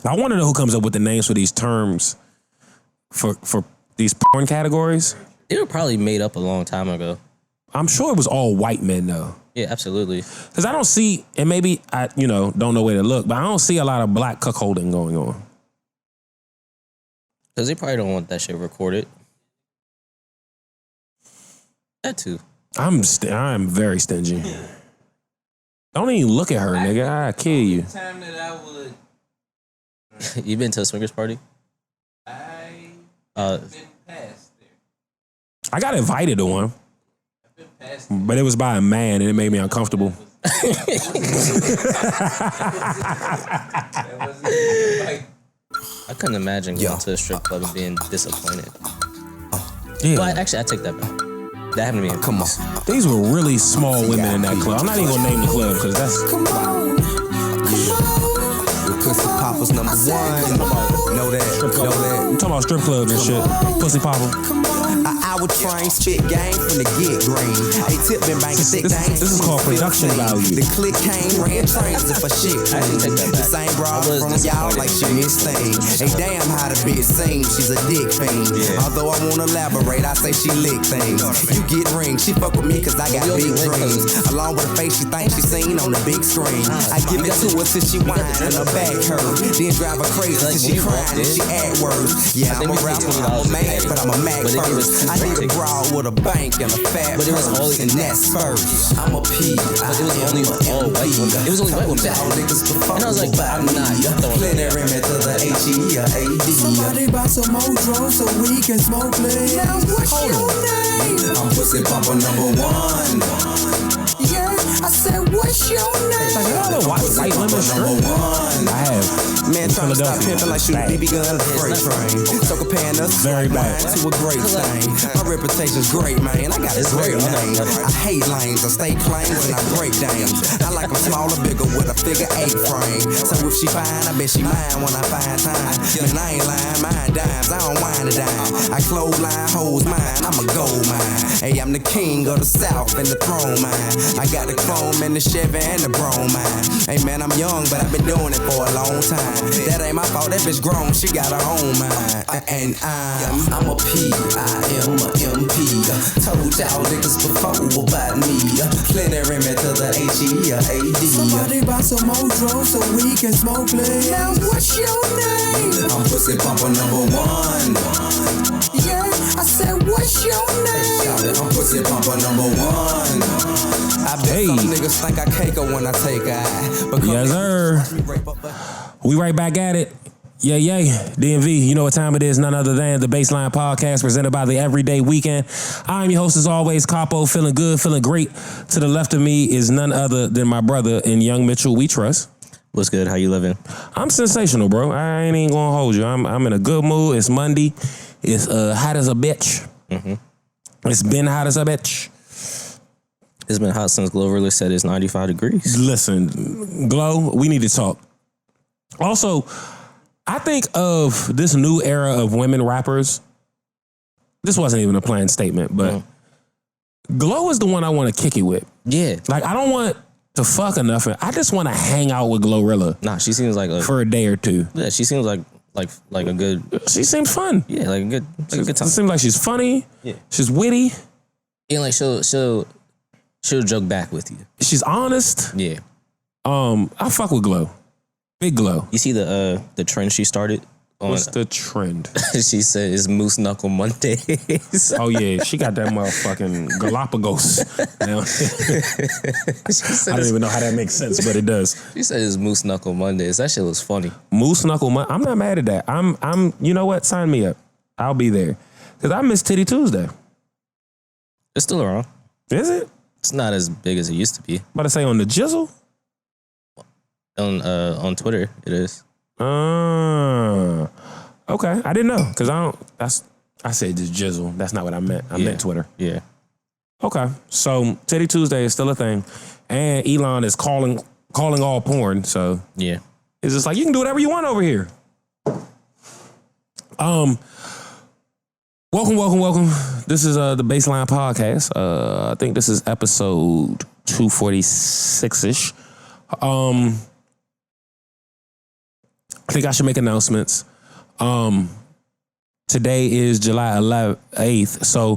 I want to know who comes up with the names for these terms for these porn categories. They were probably made up a long time ago. I'm sure it was all white men though. Yeah, absolutely. Because I don't see, and maybe I, don't know where to look, but I don't see a lot of black cuckolding going on. Because they probably don't want that shit recorded. That too. I'm very stingy. Don't even look at her, nigga. I'll kill you. Time that I would. You been to a swingers party? Been past there. I got invited to one, I've been past there. but it was by a man, and it made me uncomfortable. That wasn't like. I couldn't imagine going to a strip club and being disappointed. Yeah. Well, actually, I take that back. That happened to me. Come on. These were really small women in that club. I'm not even gonna name the club because that's. Come on. The pussy poppers number one. Know that. I'm talking about strip clubs and shit. Pussy popper. I would train spit game from the get green. A tip been banging thick things. This is called production value. The click came, ran trains if a shit. The same broad from y'all like she missed things. Hey, damn how the bitch seems. She's a dick fiend. Although I won't elaborate, I say she lick things. You get rings, she fuck with me cause I got big dreams. Along with a face she thinks she seen on the big screen. I give it to her till she whine and her back hurt. Then drive her crazy till she crying and she add words. Yeah, I'm a rapper, I'm a man, but I'm a Mac first. I need a broad with a bank and a fat purse, and that's first. I'm a P. But it was only all white women. It was only white women. And I was like, I'm not. You throwing Plenary to the H-E-A-D. Somebody buy some more drugs so we can smoke, please. Now what's your name? I'm pussy popper number one. Yeah, I said, what's your name? Like, I don't know why white women strip. I have. Man trying to stop pimping like shooting BB gun at a freight train. So comparing us Very bad. to a great thing. My reputation's great, man. I got a great name. I hate lanes. I stay clean when I break dams. I like them smaller, bigger with a figure 8 frame. So if she fine, I bet she mine when I find time. Man, I ain't lying, mine dimes. I don't whine a dime. I clothesline hoes mine. I'm a gold mine. Hey, I'm the king of the South and the throne mine. I got the chrome and the Chevy and the bromine. Hey man, I'm young, but I've been doing it for a long time. That ain't my fault, that bitch grown, she got her own mind. And I'm a P, I am a MP. Told y'all niggas before about me. Plenary to the H-E-A-D. Somebody buy some more drugs so we can smoke, please. Now what's your name? I'm pussy popper number one. Yeah, I said, what's your name? I'm pussy popper number one. I bet some niggas think I cake her when I take her. Yes, sir. We right back at it. Yay, D.M.V. You know what time it is, none other than the BASSLINE podcast presented by TheEvrydywknd. I'm your host as always, Capo, feeling good, feeling great. To the left of me is none other than my brother and young Mitchell We Trust. What's good? How you living? I'm sensational, bro. I ain't even gonna hold you. I'm in a good mood. It's Monday. It's hot as a bitch. Mm-hmm. It's been hot as a bitch. It's been hot since Glow really said it's 95 degrees. Listen, Glow, we need to talk. Also, I think of this new era of women rappers. This wasn't even a planned statement, but Glow is the one I want to kick it with. Yeah. Like, I don't want to fuck or nothing. I just want to hang out with Glorilla. Nah, she seems like for a day or two. Yeah, she seems like a good. She seems fun. Yeah, like a good time. It seems like she's funny. Yeah. She's witty. And like she'll joke back with you. She's honest. Yeah. I fuck with Glow. Big Glow. You see the trend she started on? What's the trend? She said it's Moose Knuckle Mondays. Oh yeah, she got that motherfucking Galapagos. Now. I don't even know how that makes sense, but it does. She said it's Moose Knuckle Mondays. That shit was funny. Moose Knuckle Monday. I'm not mad at that. I'm. You know what? Sign me up. I'll be there. Cause I miss Titty Tuesday. It's still around. Is it? It's not as big as it used to be. About to say on the Jizzle. On Twitter, it is. Okay. I didn't know because I said just Jizzle. That's not what I meant. I meant Twitter. Yeah. Okay. So Titty Tuesday is still a thing, and Elon is calling all porn. So yeah, it's just like you can do whatever you want over here. Welcome. This is the BASSLINE podcast. I think this is episode 246-ish. I think I should make announcements. Today is July 8th. So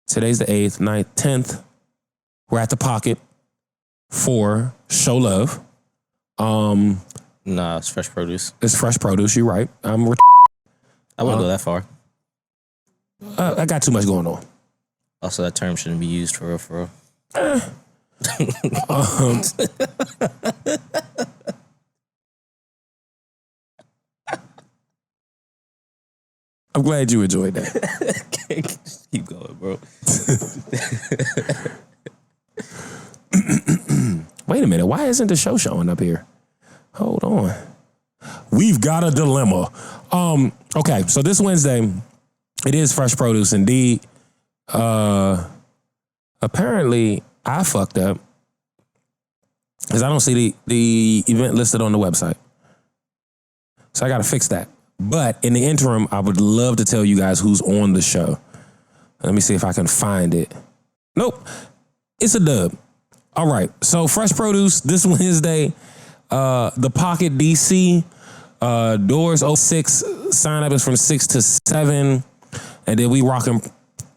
today's the 8th, 9th, 10th. We're at the Pocket for Show Love. Nah, it's Fresh Produce. It's Fresh Produce, you're right. I wouldn't go that far. I got too much going on. Also, that term shouldn't be used for real. I'm glad you enjoyed that. Just keep going, bro. Wait a minute. Why isn't the show showing up here? Hold on. We've got a dilemma. Okay, so this Wednesday, it is Fresh Produce indeed. Apparently, I fucked up because I don't see the event listed on the website. So I got to fix that. But in the interim, I would love to tell you guys who's on the show. Let me see if I can find it. Nope. It's a dub. All right. So Fresh Produce this Wednesday, the Pocket DC, doors 06, sign up is from 6 to 7. And then we rocking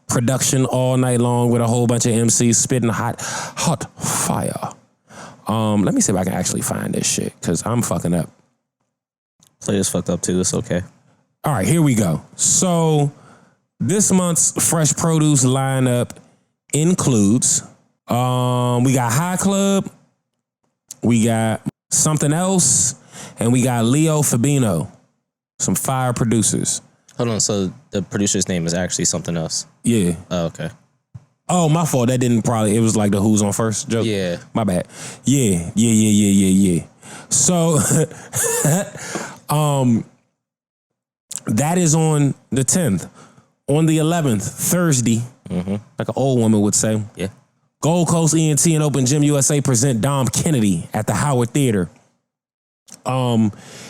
production all night long with a whole bunch of MCs spitting hot fire. Let me see if I can actually find this shit because I'm fucking up. Players fucked up too. It's okay. All right, here we go. So this month's Fresh Produce lineup includes we got High Club, we got Something Else, and we got Leo Fabino. Some fire producers. Hold on. So the producer's name is actually Something Else. Yeah. Oh, okay. Oh, my fault. That didn't probably. It was like the Who's on First joke. Yeah. My bad. Yeah. So, that is on the 10th. On the 11th, Thursday, like an old woman would say. Yeah. Gold Coast ENT and Open Gym USA present Dom Kennedy at the Howard Theater.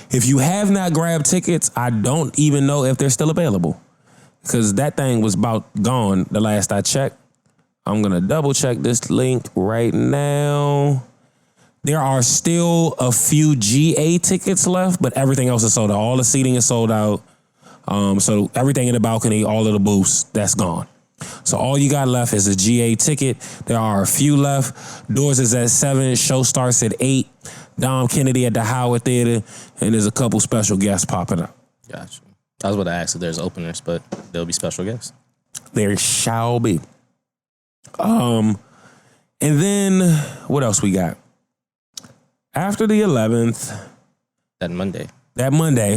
If you have not grabbed tickets, I don't even know if they're still available because that thing was about gone the last I checked. I'm going to double check this link right now. There are still a few GA tickets left, but everything else is sold out. All the seating is sold out. So everything in the balcony, all of the booths, that's gone. So all you got left is a GA ticket. There are a few left. Doors is at 7. Show starts at 8. Dom Kennedy at the Howard Theater. And there's a couple special guests popping up. Gotcha. I was about to ask if there's openers, but there'll be special guests. There shall be. And then what else we got? After the 11th. That Monday,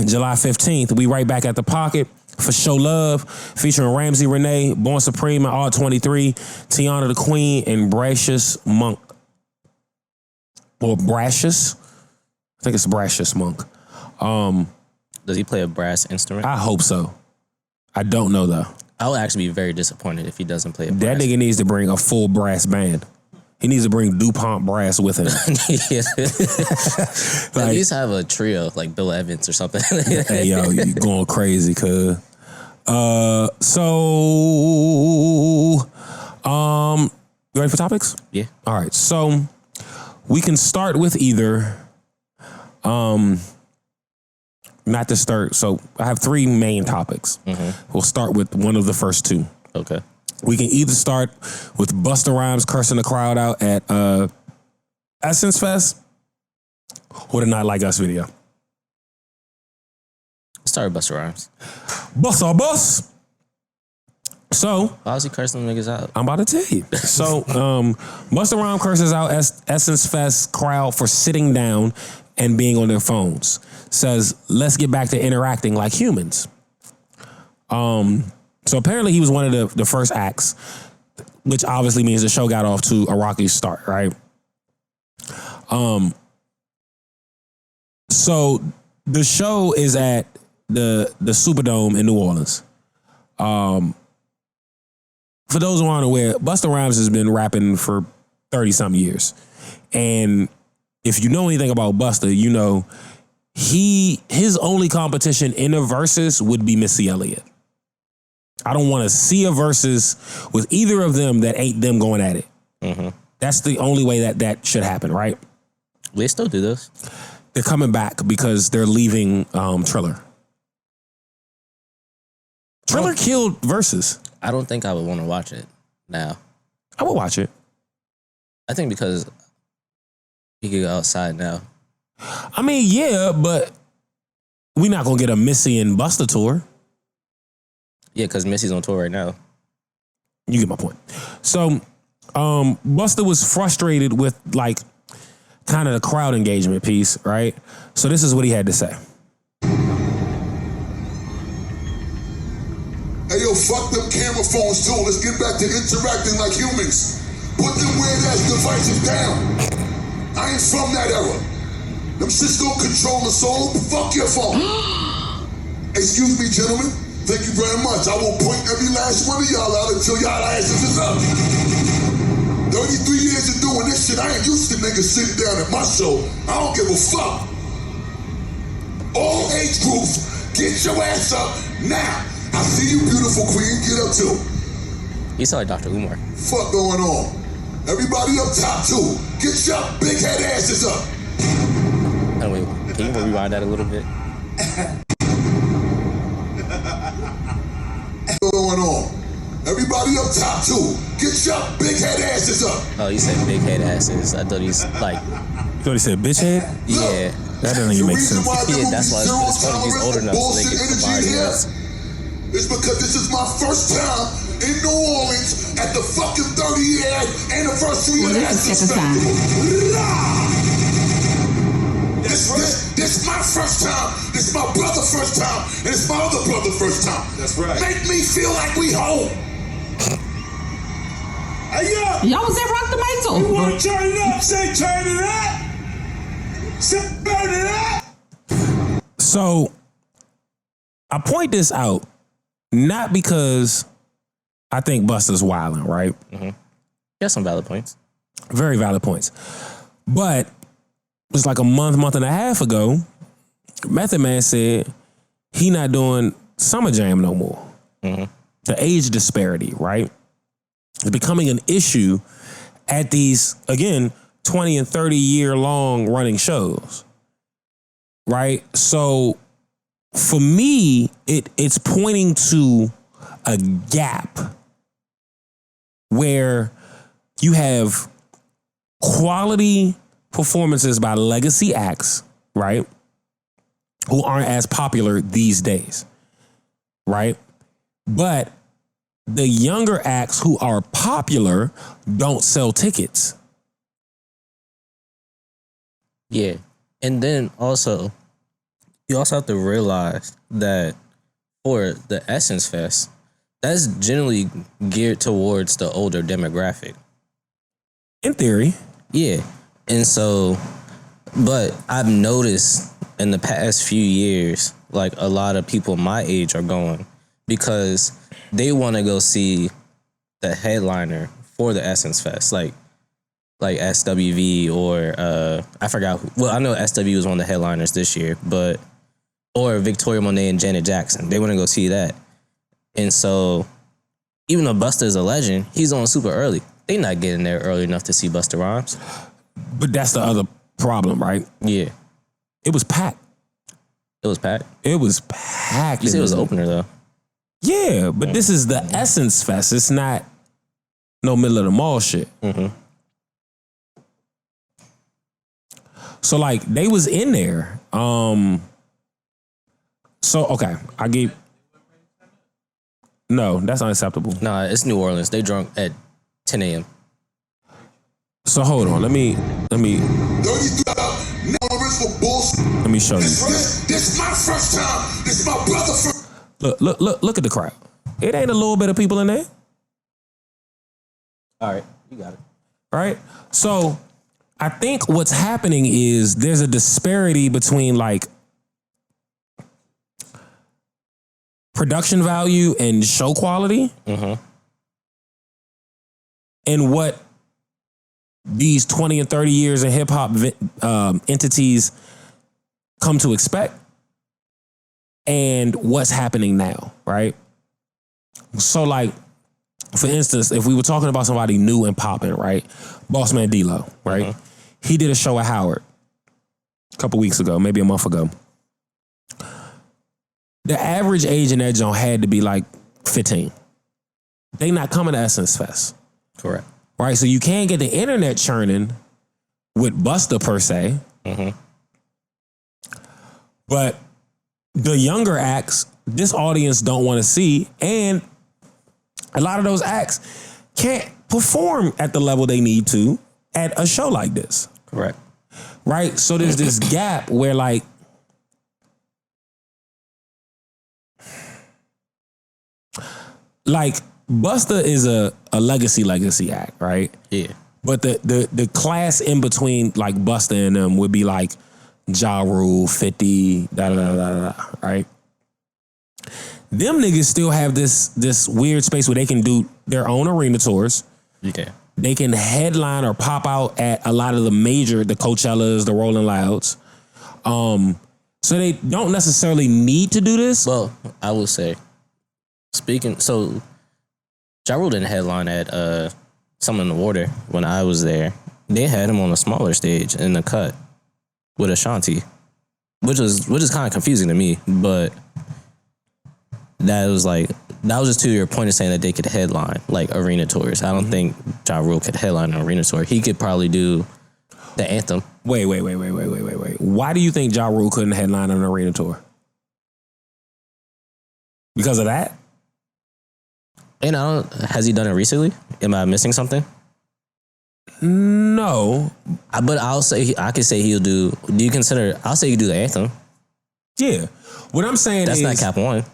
July 15th, we right back at the Pocket for Show Love, featuring Ramsey Renee, Born Supreme, and R23, Tiana the Queen, and Brascious Monk. Or Brascious? I think it's Brascious Monk. does he play a brass instrument? I hope so. I don't know, though. I would actually be very disappointed if he doesn't play a brass. That nigga needs to bring a full brass band. He needs to bring DuPont brass with him. At least have a trio like Bill Evans or something. Hey, yo, you going crazy, cuz. You ready for topics? Yeah. All right. So we can start with either, not to start. So I have three main topics. Mm-hmm. We'll start with one of the first two. Okay. We can either start with Busta Rhymes cursing the crowd out at Essence Fest or the Not Like Us video. Start with Busta Rhymes. Busta Bus. So Why was he cursing niggas out? I'm about to tell you. So Busta Rhymes curses out Essence Fest crowd for sitting down and being on their phones. Says, let's get back to interacting like humans. So apparently he was one of the first acts, which obviously means the show got off to a rocky start, right? So the show is at the Superdome in New Orleans. For those who aren't aware, Busta Rhymes has been rapping for 30-something years. And if you know anything about Busta, you know his only competition in a versus would be Missy Elliott. I don't want to see a versus with either of them that ain't them going at it. Mm-hmm. That's the only way that should happen, right? They still do those. They're coming back because they're leaving Triller. Triller killed Versus. I don't think I would want to watch it now. I would watch it. I think because you could go outside now. I mean, yeah, but we're not going to get a Missy and Busta tour. Yeah, because Missy's on tour right now. You get my point. So, Busta was frustrated with, like, kind of the crowd engagement piece, right? So this is what he had to say. Hey, yo, fuck them camera phones, too. Let's get back to interacting like humans. Put them weird-ass devices down. I ain't from that era. Them shits don't control the soul. Fuck your phone. Excuse me, gentlemen. Thank you very much. I will point every last one of y'all out until y'all asses is up. 33 years of doing this shit, I ain't used to niggas sitting down at my show. I don't give a fuck. All age groups, get your ass up now. I see you, beautiful queen. Get up too. You sound like Dr. Umar. Fuck going on? Everybody up top too. Get your big head asses up. Anyway, can you rewind that a little bit? What's going on? Everybody up top too. Get your big head asses up. Oh, you said big head asses. I thought he's like, You thought he said bitch head? yeah. That doesn't even make sense. Yeah, that's why it's funny. He's old enough so they can combine this. It's because this is my first time in New Orleans at the fucking 30-year anniversary of the Essence Festival. This my first time. This my brother's first time. And it's my other brother's first time. That's right. Make me feel like we home. Hey, yo. Y'all was at Rock the Mantle. You want to turn it up? Say turn it up. Say turn it up. So, I point this out not because I think Busta's wilding, right? Mm-hmm. Got some valid points. Very valid points. But it was like a month and a half ago, Method Man said he not doing Summer Jam no more. Mm-hmm. The age disparity, right? It's becoming an issue at these, again, 20 and 30 year long running shows, right? So for me, it's pointing to a gap where you have quality performances by legacy acts, right? Who aren't as popular these days, right? But the younger acts who are popular don't sell tickets. Yeah. And then also, you also have to realize that for the Essence Fest, that's generally geared towards the older demographic. In theory. Yeah. And so, but I've noticed in the past few years, like a lot of people my age are going because they want to go see the headliner for the Essence Fest, like SWV or I forgot. Well, I know SWV was one of the headliners this year, but or Victoria Monet and Janet Jackson. They want to go see that, and so even though Busta is a legend, he's on super early. They not getting there early enough to see Busta Rhymes. But that's the other problem, right? Yeah, it was packed. It was packed. It was packed. You said it was an opener though. Yeah, but this is the Essence Fest. It's not no middle of the mall shit. Mm-hmm. So like they was in there. So okay, I gave. No, that's unacceptable. Nah, it's New Orleans. They drunk at 10 a.m. So hold on, let me show you. This my first time. This my brother's first. Look at the crowd. It ain't a little bit of people in there. All right, you got it. Right? So I think what's happening is there's a disparity between like production value and show quality. Mm-hmm. And what these 20 and 30 years in hip hop entities come to expect and what's happening now, right? So like, for instance, if we were talking about somebody new and popping, right? Boss Man D-Lo, right? Mm-hmm. He did a show at Howard. couple weeks ago, maybe a month ago. The average age in that joint had to be like 15. They not coming to Essence Fest. Correct. Right? So you can't get the internet churning with Busta per se. Mm-hmm. But the younger acts, this audience don't want to see. And a lot of those acts can't perform at the level they need to at a show like this. Correct. Right? So there's this gap where like, Busta is a legacy act, right? Yeah. But the class in between like Busta and them would be like Ja Rule, 50, right? Them niggas still have this weird space where they can do their own arena tours. Okay. They can headline or pop out at a lot of the Coachellas, the Rolling Louds. So they don't necessarily need to do this. Well, I will say, so Ja Rule didn't headline at Something in the Water when I was there. They had him on a smaller stage in the cut with Ashanti, which is kind of confusing to me, but that was just to your point of saying that they could headline like arena tours. I don't think Ja Rule could headline an arena tour. He could probably do the anthem. Wait. Why do you think Ja Rule couldn't headline an arena tour? Because of that? And has he done it recently? Am I missing something? No. But I could say he'll do. Do you consider? I'll say you do the anthem. Yeah. What I'm saying That's is not Cap One.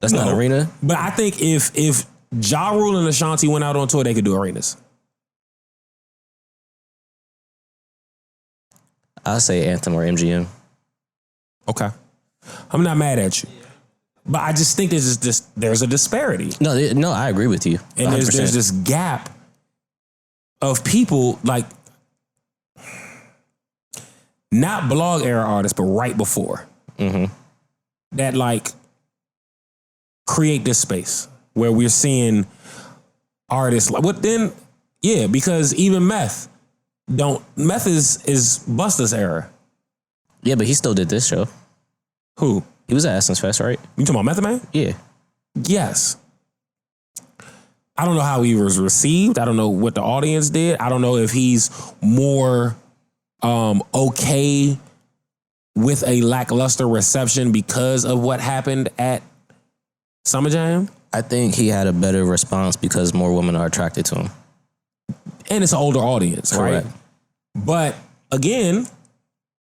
That's not arena. But I think if Ja Rule and Ashanti went out on tour, they could do arenas. I'll say anthem or MGM. Okay. I'm not mad at you. But I just think there's a disparity. No, I agree with you. 100%. And there's this gap of people like not blog era artists, but right before that like create this space where we're seeing artists like what then? Yeah, because even Meth is Busta's era. Yeah, but he still did this show. Who? He was at Essence Fest, right? You talking about Method Man? Yeah. Yes. I don't know how he was received. I don't know what the audience did. I don't know if he's more okay with a lackluster reception because of what happened at Summer Jam. I think he had a better response because more women are attracted to him. And it's an older audience, Correct. right? But again,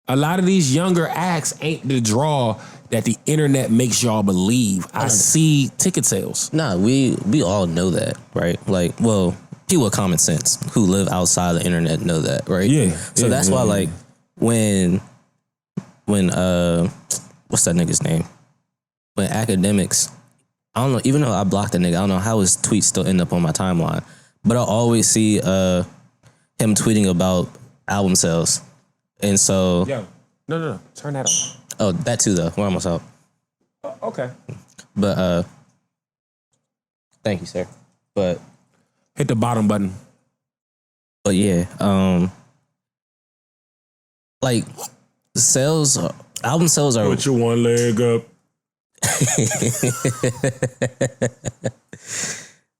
a lot of these younger acts ain't the draw that the internet makes y'all believe. I see ticket sales. Nah, we all know that, right? Like, well, people with common sense who live outside the internet know that, right? Yeah. So that's why, like, when what's that nigga's name? When Academics, I don't know, even though I blocked the nigga, I don't know how his tweets still end up on my timeline. But I always see him tweeting about album sales. And so... Yo, no. Turn that on. Oh, that too, though. We're almost out. Okay. But, thank you, sir. But... Hit the bottom button. But yeah, like, album sales are... Put your one leg up.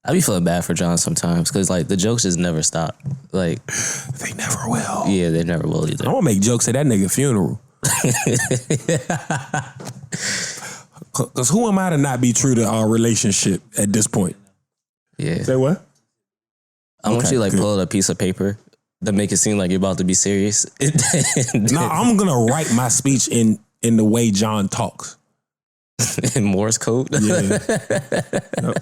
I be feeling bad for John sometimes because like the jokes just never stop. Like they never will. Yeah, they never will either. I'm gonna make jokes at that nigga funeral. Cause who am I to not be true to our relationship at this point? Yeah. Say what? I want you to like pull out a piece of paper to make it seem like you're about to be serious. No, I'm gonna write my speech in the way John talks. In Morse code. Yeah. Nope.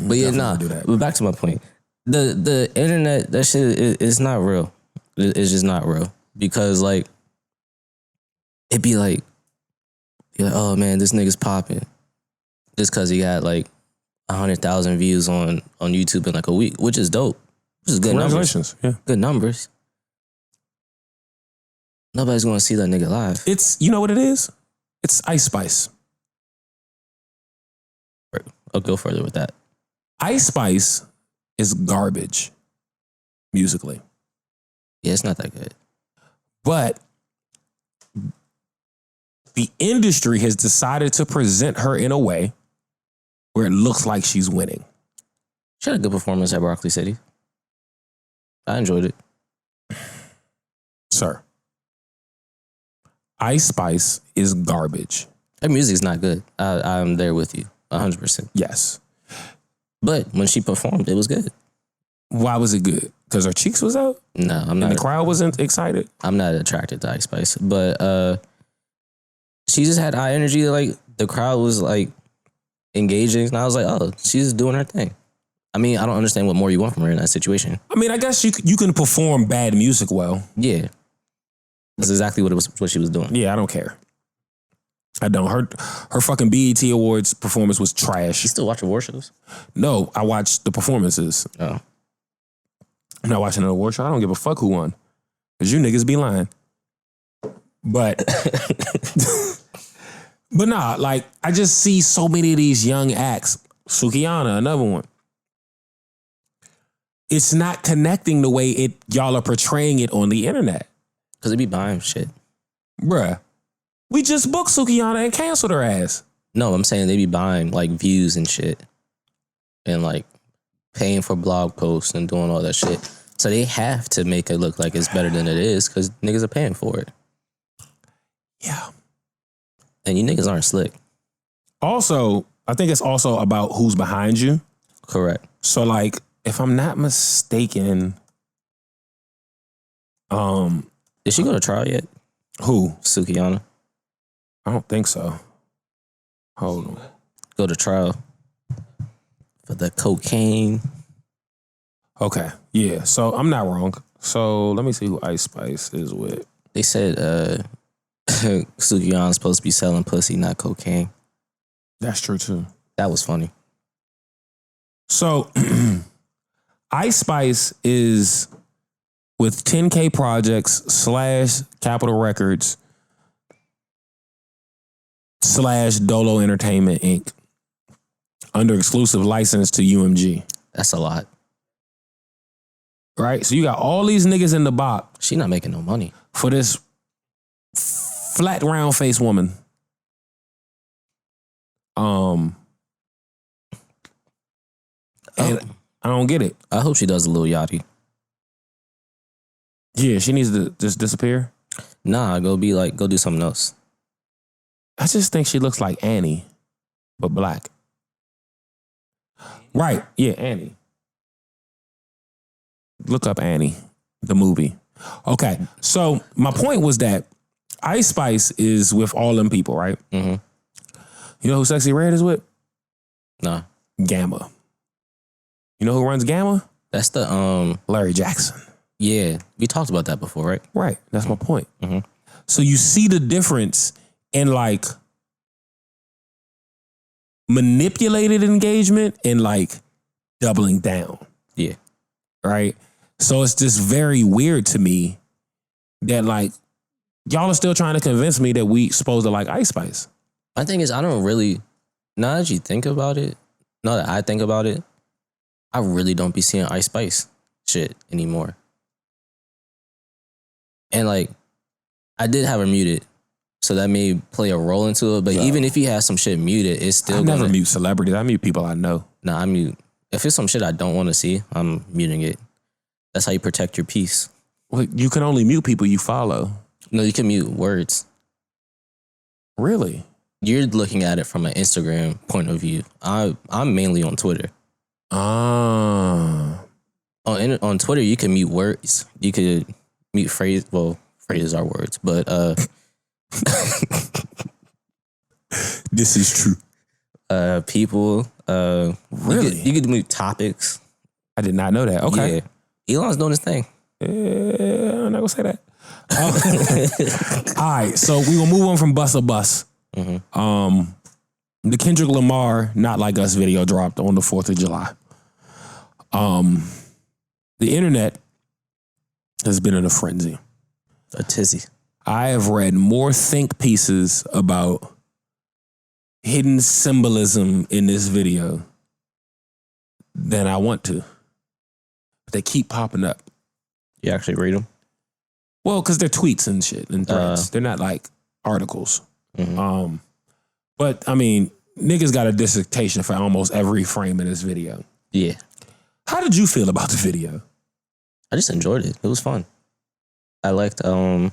But yeah, nah. But back to my point. The internet, that shit is not real. It's just not real. Because like it'd be like, you're like, oh man, this nigga's popping. Just cause he got like 100,000 views on YouTube in like a week, which is dope. Which is good Congratulations. numbers. Yeah. Good numbers. Nobody's gonna see that nigga live. It's, you know what it is? It's Ice Spice. I'll go further with that. Ice Spice is garbage musically. Yeah, it's not that good. But the industry has decided to present her in a way where it looks like she's winning. She had a good performance at Broccoli City. I enjoyed it. Sir, Ice Spice is garbage. Her music's not good. I'm there with you, 100%. Yes. But when she performed, it was good. Why was it good? Because her cheeks was out? No, I'm not. And the crowd wasn't excited? I'm not attracted to Ice Spice. But she just had high energy. Like, the crowd was, like, engaging. And I was like, oh, she's doing her thing. I mean, I don't understand what more you want from her in that situation. I mean, I guess you can perform bad music well. Yeah. That's exactly what she was doing. Yeah, I don't care. I don't. Her fucking BET Awards performance was trash. You still watch award shows? No, I watched the performances. Oh. I'm not watching an award show. I don't give a fuck who won. Because you niggas be lying. But but nah, like, I just see so many of these young acts. Sukihana, another one. It's not connecting the way y'all are portraying it on the internet. Because they be buying shit. Bruh. We just booked Sukihana and canceled her ass. No, I'm saying they be buying, like, views and shit. And, like, paying for blog posts and doing all that shit. So they have to make it look like it's better than it is because niggas are paying for it. Yeah. And you niggas aren't slick. Also, I think it's also about who's behind you. Correct. So, like, if I'm not mistaken, did she go to trial yet? Who? Sukihana. I don't think so. Hold on. Go to trial for the cocaine. Okay. Yeah. So I'm not wrong. So let me see who Ice Spice is with. They said Sukihana's supposed to be selling pussy, not cocaine. That's true too. That was funny. So Ice Spice is with 10K Projects / Capitol Records / Dolo Entertainment Inc. under exclusive license to UMG. That's a lot. Right? So you got all these niggas in the box. She not making no money. For this flat round face woman. And I don't get it. I hope she does a little yachty. Yeah, she needs to just disappear. Nah, go do something else. I just think she looks like Annie, but black. Right. Yeah, Annie. Look up Annie, the movie. Okay. So my point was that Ice Spice is with all them people, right? Mm-hmm. You know who Sexy Red is with? Nah. Gamma. You know who runs Gamma? That's the Larry Jackson. Yeah, we talked about that before, right? Right. That's my point. Mm-hmm. So you see the difference in, like, manipulated engagement and, like, doubling down. Yeah. Right? So it's just very weird to me that, like, y'all are still trying to convince me that we supposed to like Ice Spice. My thing is, I don't really, now that you think about it, now that I think about it, I really don't be seeing Ice Spice shit anymore. And, like, I did have her muted, so that may play a role into it. But even if you have some shit muted, it's still I never mute celebrities. I mute people I know. Nah, I mute. If it's some shit I don't want to see, I'm muting it. That's how you protect your peace. Well, you can only mute people you follow. No, you can mute words. Really? You're looking at it from an Instagram point of view. I'm mainly on Twitter. Ah. On Twitter, you can mute words. You could mute phrases. Well, phrases are words, but this is true. People. Really? You could mute topics. I did not know that. Okay. Yeah. Elon's doing his thing. I'm not gonna say that. All right, so we will move on from Busta Bus. Mm-hmm. The Kendrick Lamar Not Like Us video dropped on the 4th of July. The internet has been in a frenzy. A tizzy. I have read more think pieces about hidden symbolism in this video than I want to. But they keep popping up. You actually read them? Well, because they're tweets and shit and threads. They're not like articles. But I mean, niggas got a dissertation for almost every frame in this video. Yeah. How did you feel about the video? I just enjoyed it. It was fun. I liked the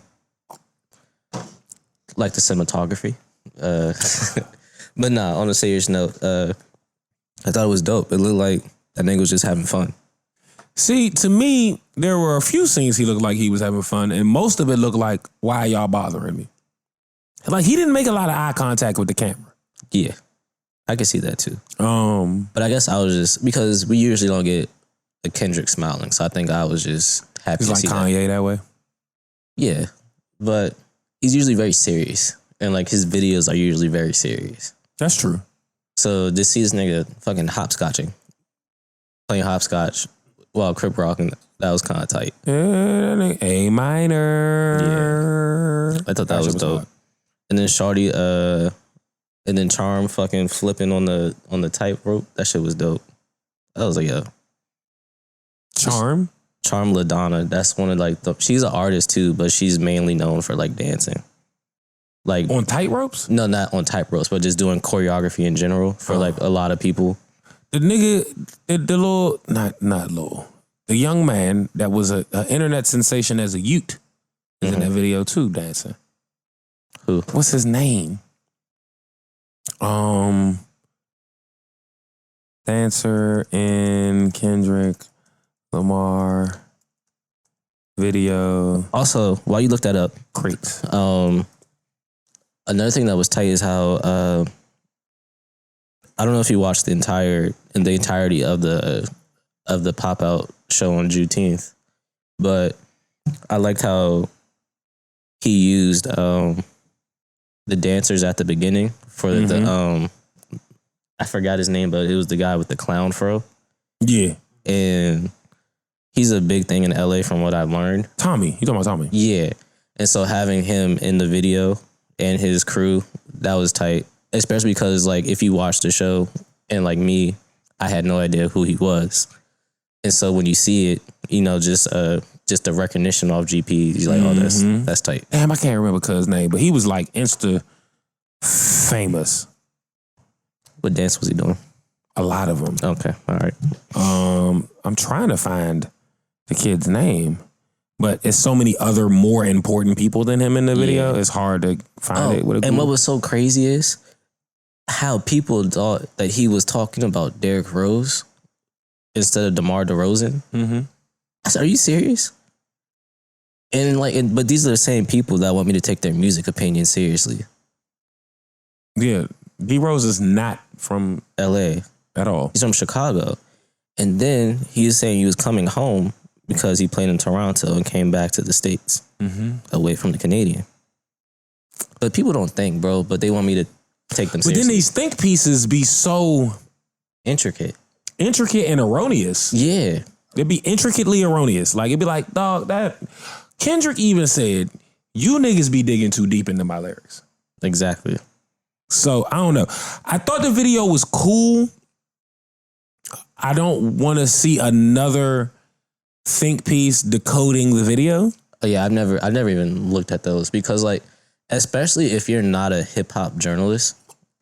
cinematography. But nah, on a serious note, I thought it was dope. It looked like that nigga was just having fun. See, to me, there were a few scenes he looked like he was having fun, and most of it looked like, why y'all bothering me? Like, he didn't make a lot of eye contact with the camera. Yeah, I can see that too. But I guess I was just, because we usually don't get a Kendrick smiling, so I think I was just happy he's to like see Kanye that way. Yeah, but he's usually very serious, and like his videos are usually very serious. That's true. So to see this nigga fucking hopscotching, playing hopscotch while crip rocking, that was kind of tight. A minor. Yeah, I thought that was dope. Hot. And then Shawty, and then Charm fucking flipping on the tightrope. That shit was dope. I was like, yo, Charm LaDonna. That's one of like she's an artist too, but she's mainly known for like dancing. Like on tight-ropes? No, not on tight-ropes, but just doing choreography in general for like a lot of people. The nigga, the little, not little, the young man that was an internet sensation as a youth is in that video too, dancing. Who? What's his name? Dancer in Kendrick, Lamar video. Also, while you look that up, Creeps. Another thing that was tight is how I don't know if you watched the entirety of the pop out show on Juneteenth, but I liked how he used the dancers at the beginning for the I forgot his name, but it was the guy with the clown fro. Yeah, and he's a big thing in LA from what I've learned. Tommy, you talking about Tommy? Yeah, and so having him in the video and his crew, that was tight. Especially because like if you watch the show and like me, I had no idea who he was. And so when you see it, you know, just the recognition off GP, he's like, oh, that's tight. Damn, I can't remember cuz name, but he was like Insta famous. What dance was he doing? A lot of them. Okay, all right. I'm trying to find the kid's name. But it's so many other more important people than him in the video. It's hard to find it. And what was so crazy is how people thought that he was talking about Derrick Rose instead of DeMar DeRozan. I said, "Are you serious?" And but these are the same people that want me to take their music opinion seriously. Yeah, D Rose is not from LA at all. He's from Chicago, and then he was saying he was coming home because he played in Toronto and came back to the States away from the Canadian. But people don't think, bro, but they want me to take them seriously. But then these think pieces be so intricate and erroneous. Yeah. They'd be intricately erroneous. Like, it'd be like, dog, that Kendrick even said, you niggas be digging too deep into my lyrics. Exactly. So, I don't know. I thought the video was cool. I don't want to see another think piece decoding the video. Oh yeah, I've never even looked at those because like, especially if you're not a hip hop journalist,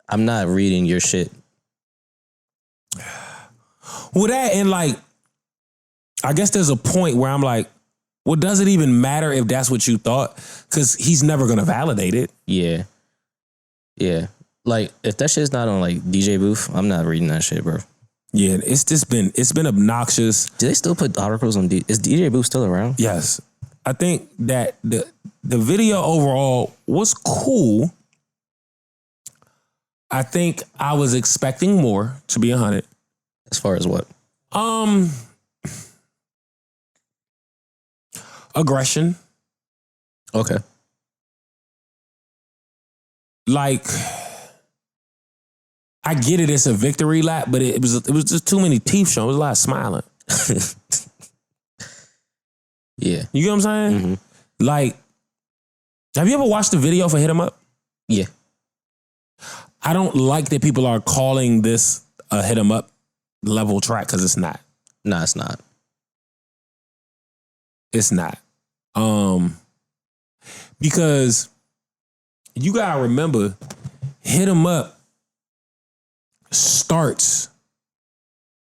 I'm not reading your shit. Well, that and like, I guess there's a point where I'm like, well, does it even matter if that's what you thought? Because he's never gonna validate it. Yeah, yeah. Like if that shit's not on like DJ Booth, I'm not reading that shit, bro. Yeah, it's been obnoxious. Do they still put articles on Is DJ Booth still around? Yes. I think that the video overall was cool. I think I was expecting more, to be 100. As far as what? Aggression. Okay. Like, I get it, it's a victory lap, but it was just too many teeth showing. It was a lot of smiling. Yeah. You get what I'm saying? Like, have you ever watched the video for Hit 'Em Up? Yeah. I don't like that people are calling this a Hit 'Em Up level track because it's not. No, it's not. It's not. Because you gotta remember, Hit 'Em Up starts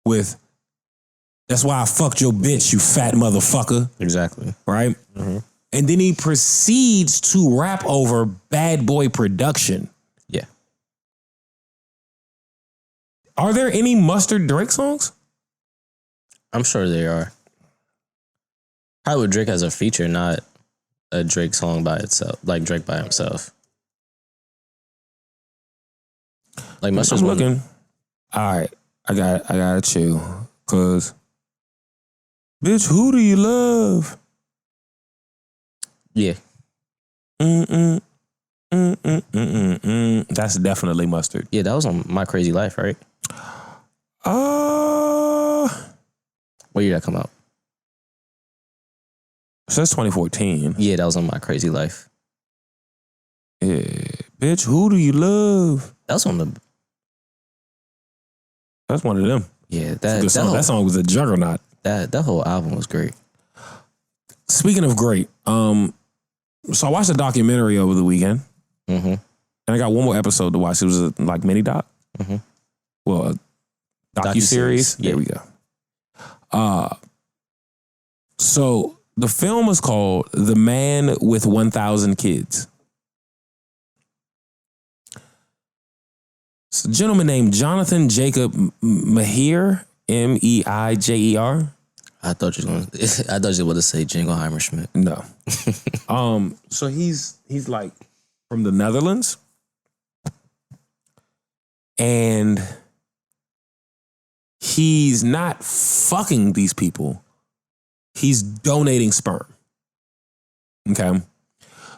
with, that's why I fucked your bitch, you fat motherfucker. Exactly. Right? Mm-hmm. And then he proceeds to rap over Bad Boy production. Yeah. Are there any Mustard Drake songs? I'm sure there are. How would Drake as a feature, not a Drake song by itself, like Drake by himself? Like Mustard's I'm looking. All right, I got you, cause bitch, who do you love? Yeah. That's definitely Mustard. Yeah, that was on My Crazy Life, right? What year did that come out? So that's 2014. Yeah, that was on My Crazy Life. Yeah, bitch, who do you love? That was on the. That's one of them. Yeah, That song was a juggernaut. That whole album was great. Speaking of great, so I watched a documentary over the weekend, and I got one more episode to watch. It was a mini doc, well, a docu-series. Yeah. There we go. So the film was called "The Man with 1,000 Kids." It's a gentleman named Jonathan Jacob Meijer, Meijer. I thought you were going to say Jingleheimer Schmidt. No. So he's like from the Netherlands, and he's not fucking these people. He's donating sperm. Okay.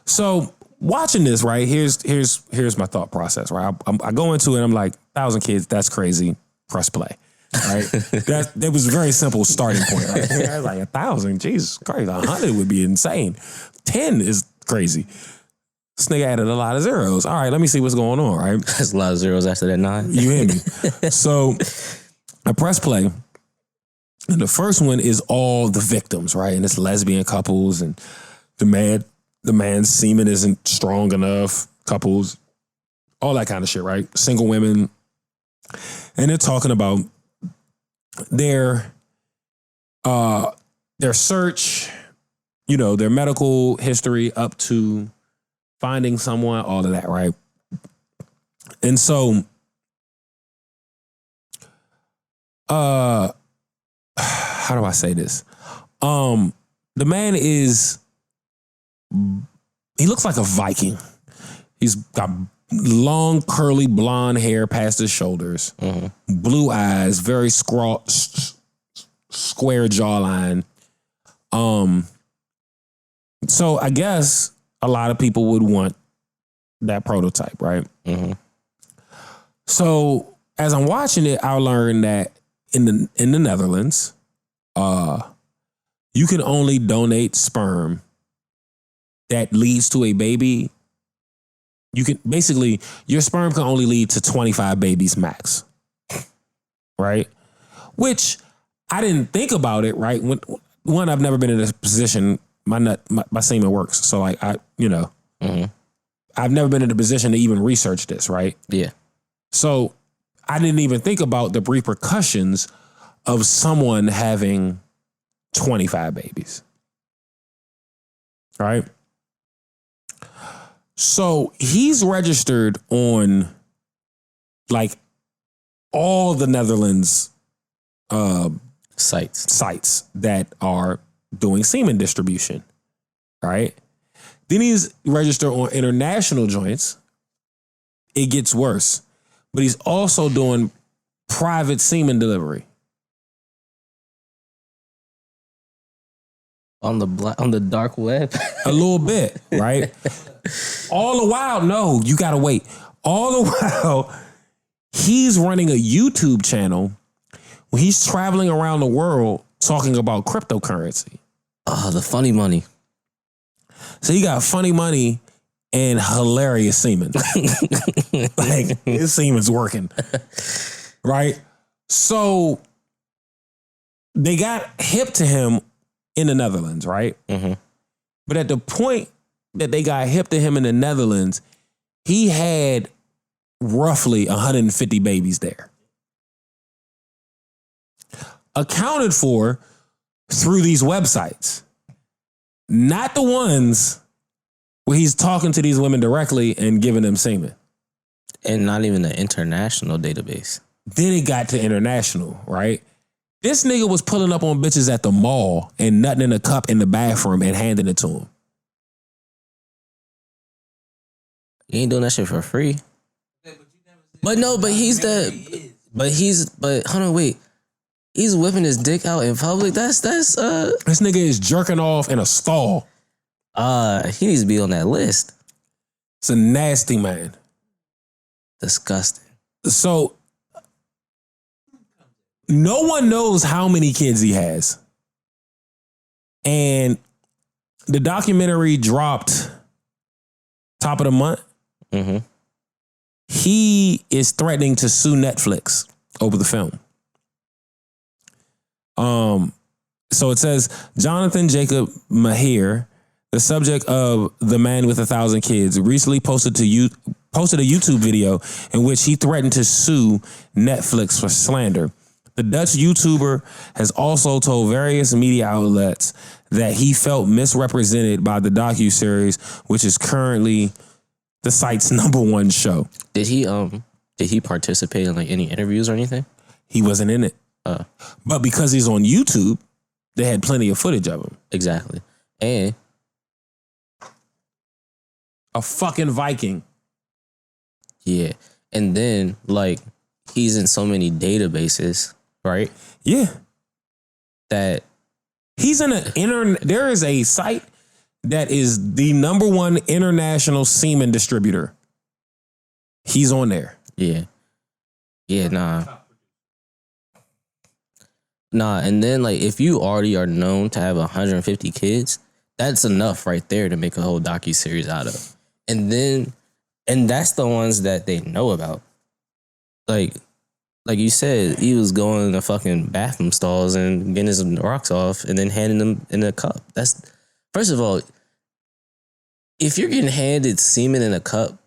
So watching this, right? Here's my thought process, right? I go into it, I'm like, 1,000 kids, that's crazy. Press play. Right? That was a very simple starting point, right? I was like, 1,000, Jesus Christ, 100 would be insane. 10 is crazy. This nigga added a lot of zeros. All right, let me see what's going on, right? There's a lot of zeros after that 9. You hear me? So I press play, and the first one is all the victims, right? And it's lesbian couples, and the man's semen isn't strong enough, couples, all that kind of shit, right? Single women. And they're talking about their search, their medical history up to finding someone, all of that, right? And so, how do I say this? The man he looks like a Viking. He's got long, curly, blonde hair past his shoulders, blue eyes, very square jawline. So I guess a lot of people would want that prototype, right? So as I'm watching it, I learned that in the Netherlands, you can only donate sperm that leads to a baby. You can basically, your sperm can only lead to 25 babies max, right? Which I didn't think about it, right? One, I've never been in this position. My semen works, so like I've never been in a position to even research this, right? Yeah. So I didn't even think about the repercussions of someone having 25 babies, right? So he's registered on like all the Netherlands sites that are doing semen distribution, right? Then he's registered on international joints. It gets worse, but he's also doing private semen delivery. On the dark web? A little bit, right? All the while, no, you gotta wait. All the while, he's running a YouTube channel when he's traveling around the world talking about cryptocurrency. Oh, the funny money. So he got funny money and hilarious semen. Like, his semen's working. Right? So they got hip to him in the Netherlands, right? But at the point that they got hip to him in the Netherlands, he had roughly 150 babies there. Accounted for through these websites. Not the ones where he's talking to these women directly and giving them semen. And not even the international database. Then it got to international, right? This nigga was pulling up on bitches at the mall and nutting in a cup in the bathroom and handing it to him. You ain't doing that shit for free. But hold on, wait. He's whipping his dick out in public. This nigga is jerking off in a stall. He needs to be on that list. It's a nasty man. Disgusting. So no one knows how many kids he has. And the documentary dropped top of the month. Mm-hmm. He is threatening to sue Netflix over the film. So it says, Jonathan Jacob Maher, the subject of The Man with 1,000 Kids, recently posted a YouTube video in which he threatened to sue Netflix for slander. The Dutch YouTuber has also told various media outlets that he felt misrepresented by the docuseries, which is currently the site's #1 show. Did he participate in like any interviews or anything? He wasn't in it. But because he's on YouTube, they had plenty of footage of him. Exactly. And a fucking Viking. Yeah. And then like he's in so many databases, right? Yeah. That he's in there is a site that is the #1 international semen distributor. He's on there. Yeah. Yeah, Nah, and then like if you already are known to have 150 kids, that's enough right there to make a whole docuseries out of. And that's the ones that they know about. Like you said, he was going to fucking bathroom stalls and getting his rocks off and then handing them in a cup. That's, first of all, if you're getting handed semen in a cup,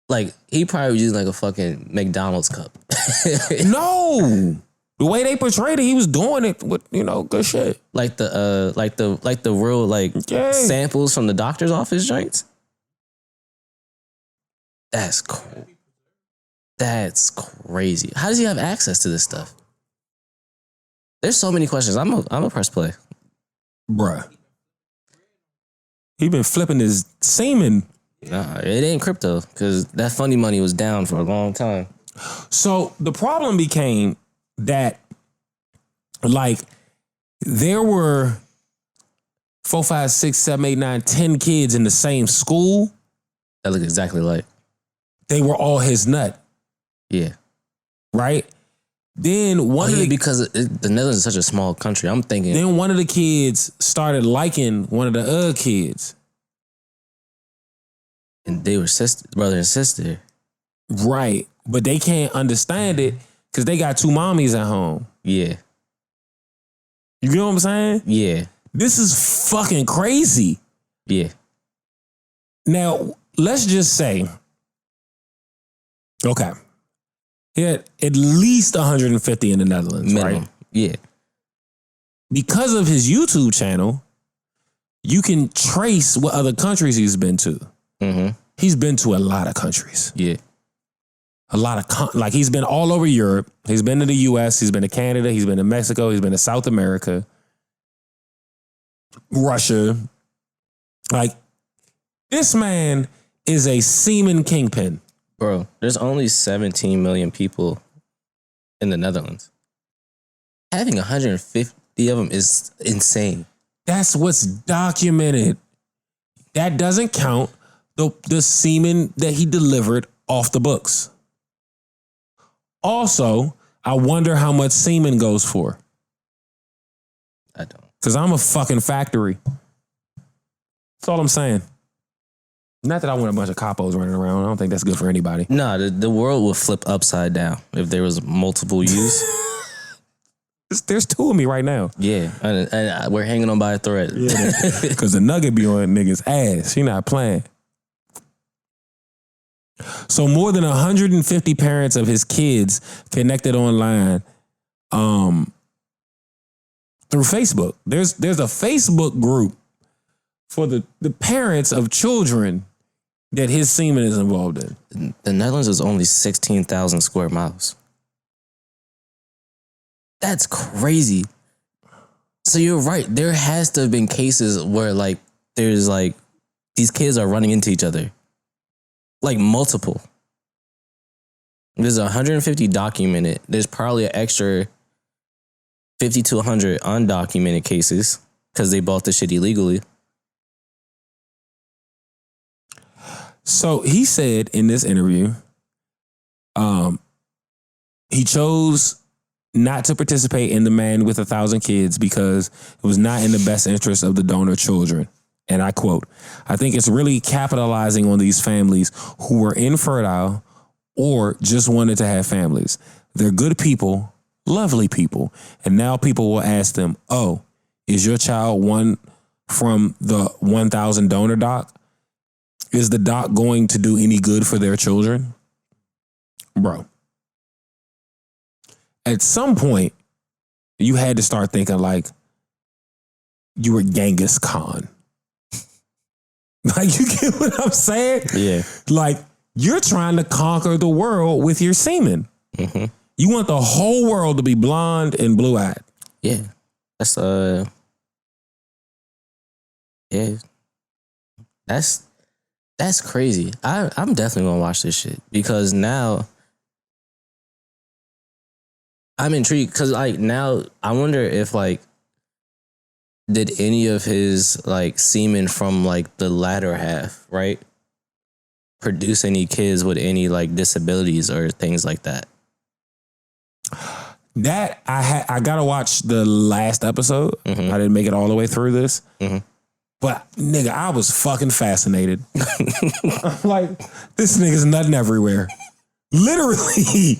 like he probably was using like a fucking McDonald's cup. No. The way they portrayed it, he was doing it with, good shit. Like the real like samples from the doctor's office joints. That's cool. That's crazy. How does he have access to this stuff? There's so many questions. I'm a press play. Bruh. He been flipping his semen. Nah, it ain't crypto because that funny money was down for a long time. So the problem became that, like, there were 4, 5, 6, 7, 8, 9, 10 kids in the same school. That look exactly like. They were all his nut. Yeah. Right? Then because the Netherlands is such a small country, I'm thinking. Then one of the kids started liking one of the other kids. And they were brother and sister. Right. But they can't understand it because they got 2 mommies at home. Yeah. You know what I'm saying? Yeah. This is fucking crazy. Yeah. Now, let's just say, okay, he had at least 150 in the Netherlands, minimum. Right? Yeah. Because of his YouTube channel, you can trace what other countries he's been to. Mm-hmm. He's been to a lot of countries. Yeah. A lot of, like he's been all over Europe. He's been to the US. He's been to Canada. He's been to Mexico. He's been to South America. Russia. Like, this man is a semen kingpin. Bro, there's only 17 million people in the Netherlands. Having 150 of them is insane. That's what's documented. That doesn't count the semen that he delivered off the books. Also, I wonder how much semen goes for. I don't. Because I'm a fucking factory. That's all I'm saying. Not that I want a bunch of capos running around. I don't think that's good for anybody. Nah, the world would flip upside down if there was multiple use. There's 2 of me right now. Yeah, and we're hanging on by a thread. Yeah, because the nugget be on niggas' ass. She not playing. So more than 150 parents of his kids connected online through Facebook. There's a Facebook group for the parents of children that his semen is involved in. The Netherlands is only 16,000 square miles. That's crazy. So you're right. There has to have been cases where like there's like these kids are running into each other. Like multiple. There's 150 documented. There's probably an extra 50 to 100 undocumented cases because they bought the shit illegally. So he said in this interview, he chose not to participate in the Man with 1,000 Kids because it was not in the best interest of the donor children. And I quote, "I think it's really capitalizing on these families who were infertile or just wanted to have families. They're good people, lovely people. And now people will ask them, oh, is your child one from the 1,000 donor doc? Is the doc going to do any good for their children?" Bro. At some point, you had to start thinking like you were Genghis Khan. Like, you get what I'm saying? Yeah. Like, you're trying to conquer the world with your semen. Mm-hmm. You want the whole world to be blonde and blue-eyed. Yeah. That's yeah. That's crazy. I'm definitely gonna watch this shit because now I'm intrigued because like now I wonder if like did any of his like semen from like the latter half, right, produce any kids with any like disabilities or things like that? That I gotta watch the last episode. Mm-hmm. I didn't make it all the way through this. Mm-hmm. But nigga, I was fucking fascinated. Like, this nigga's nutting everywhere. Literally.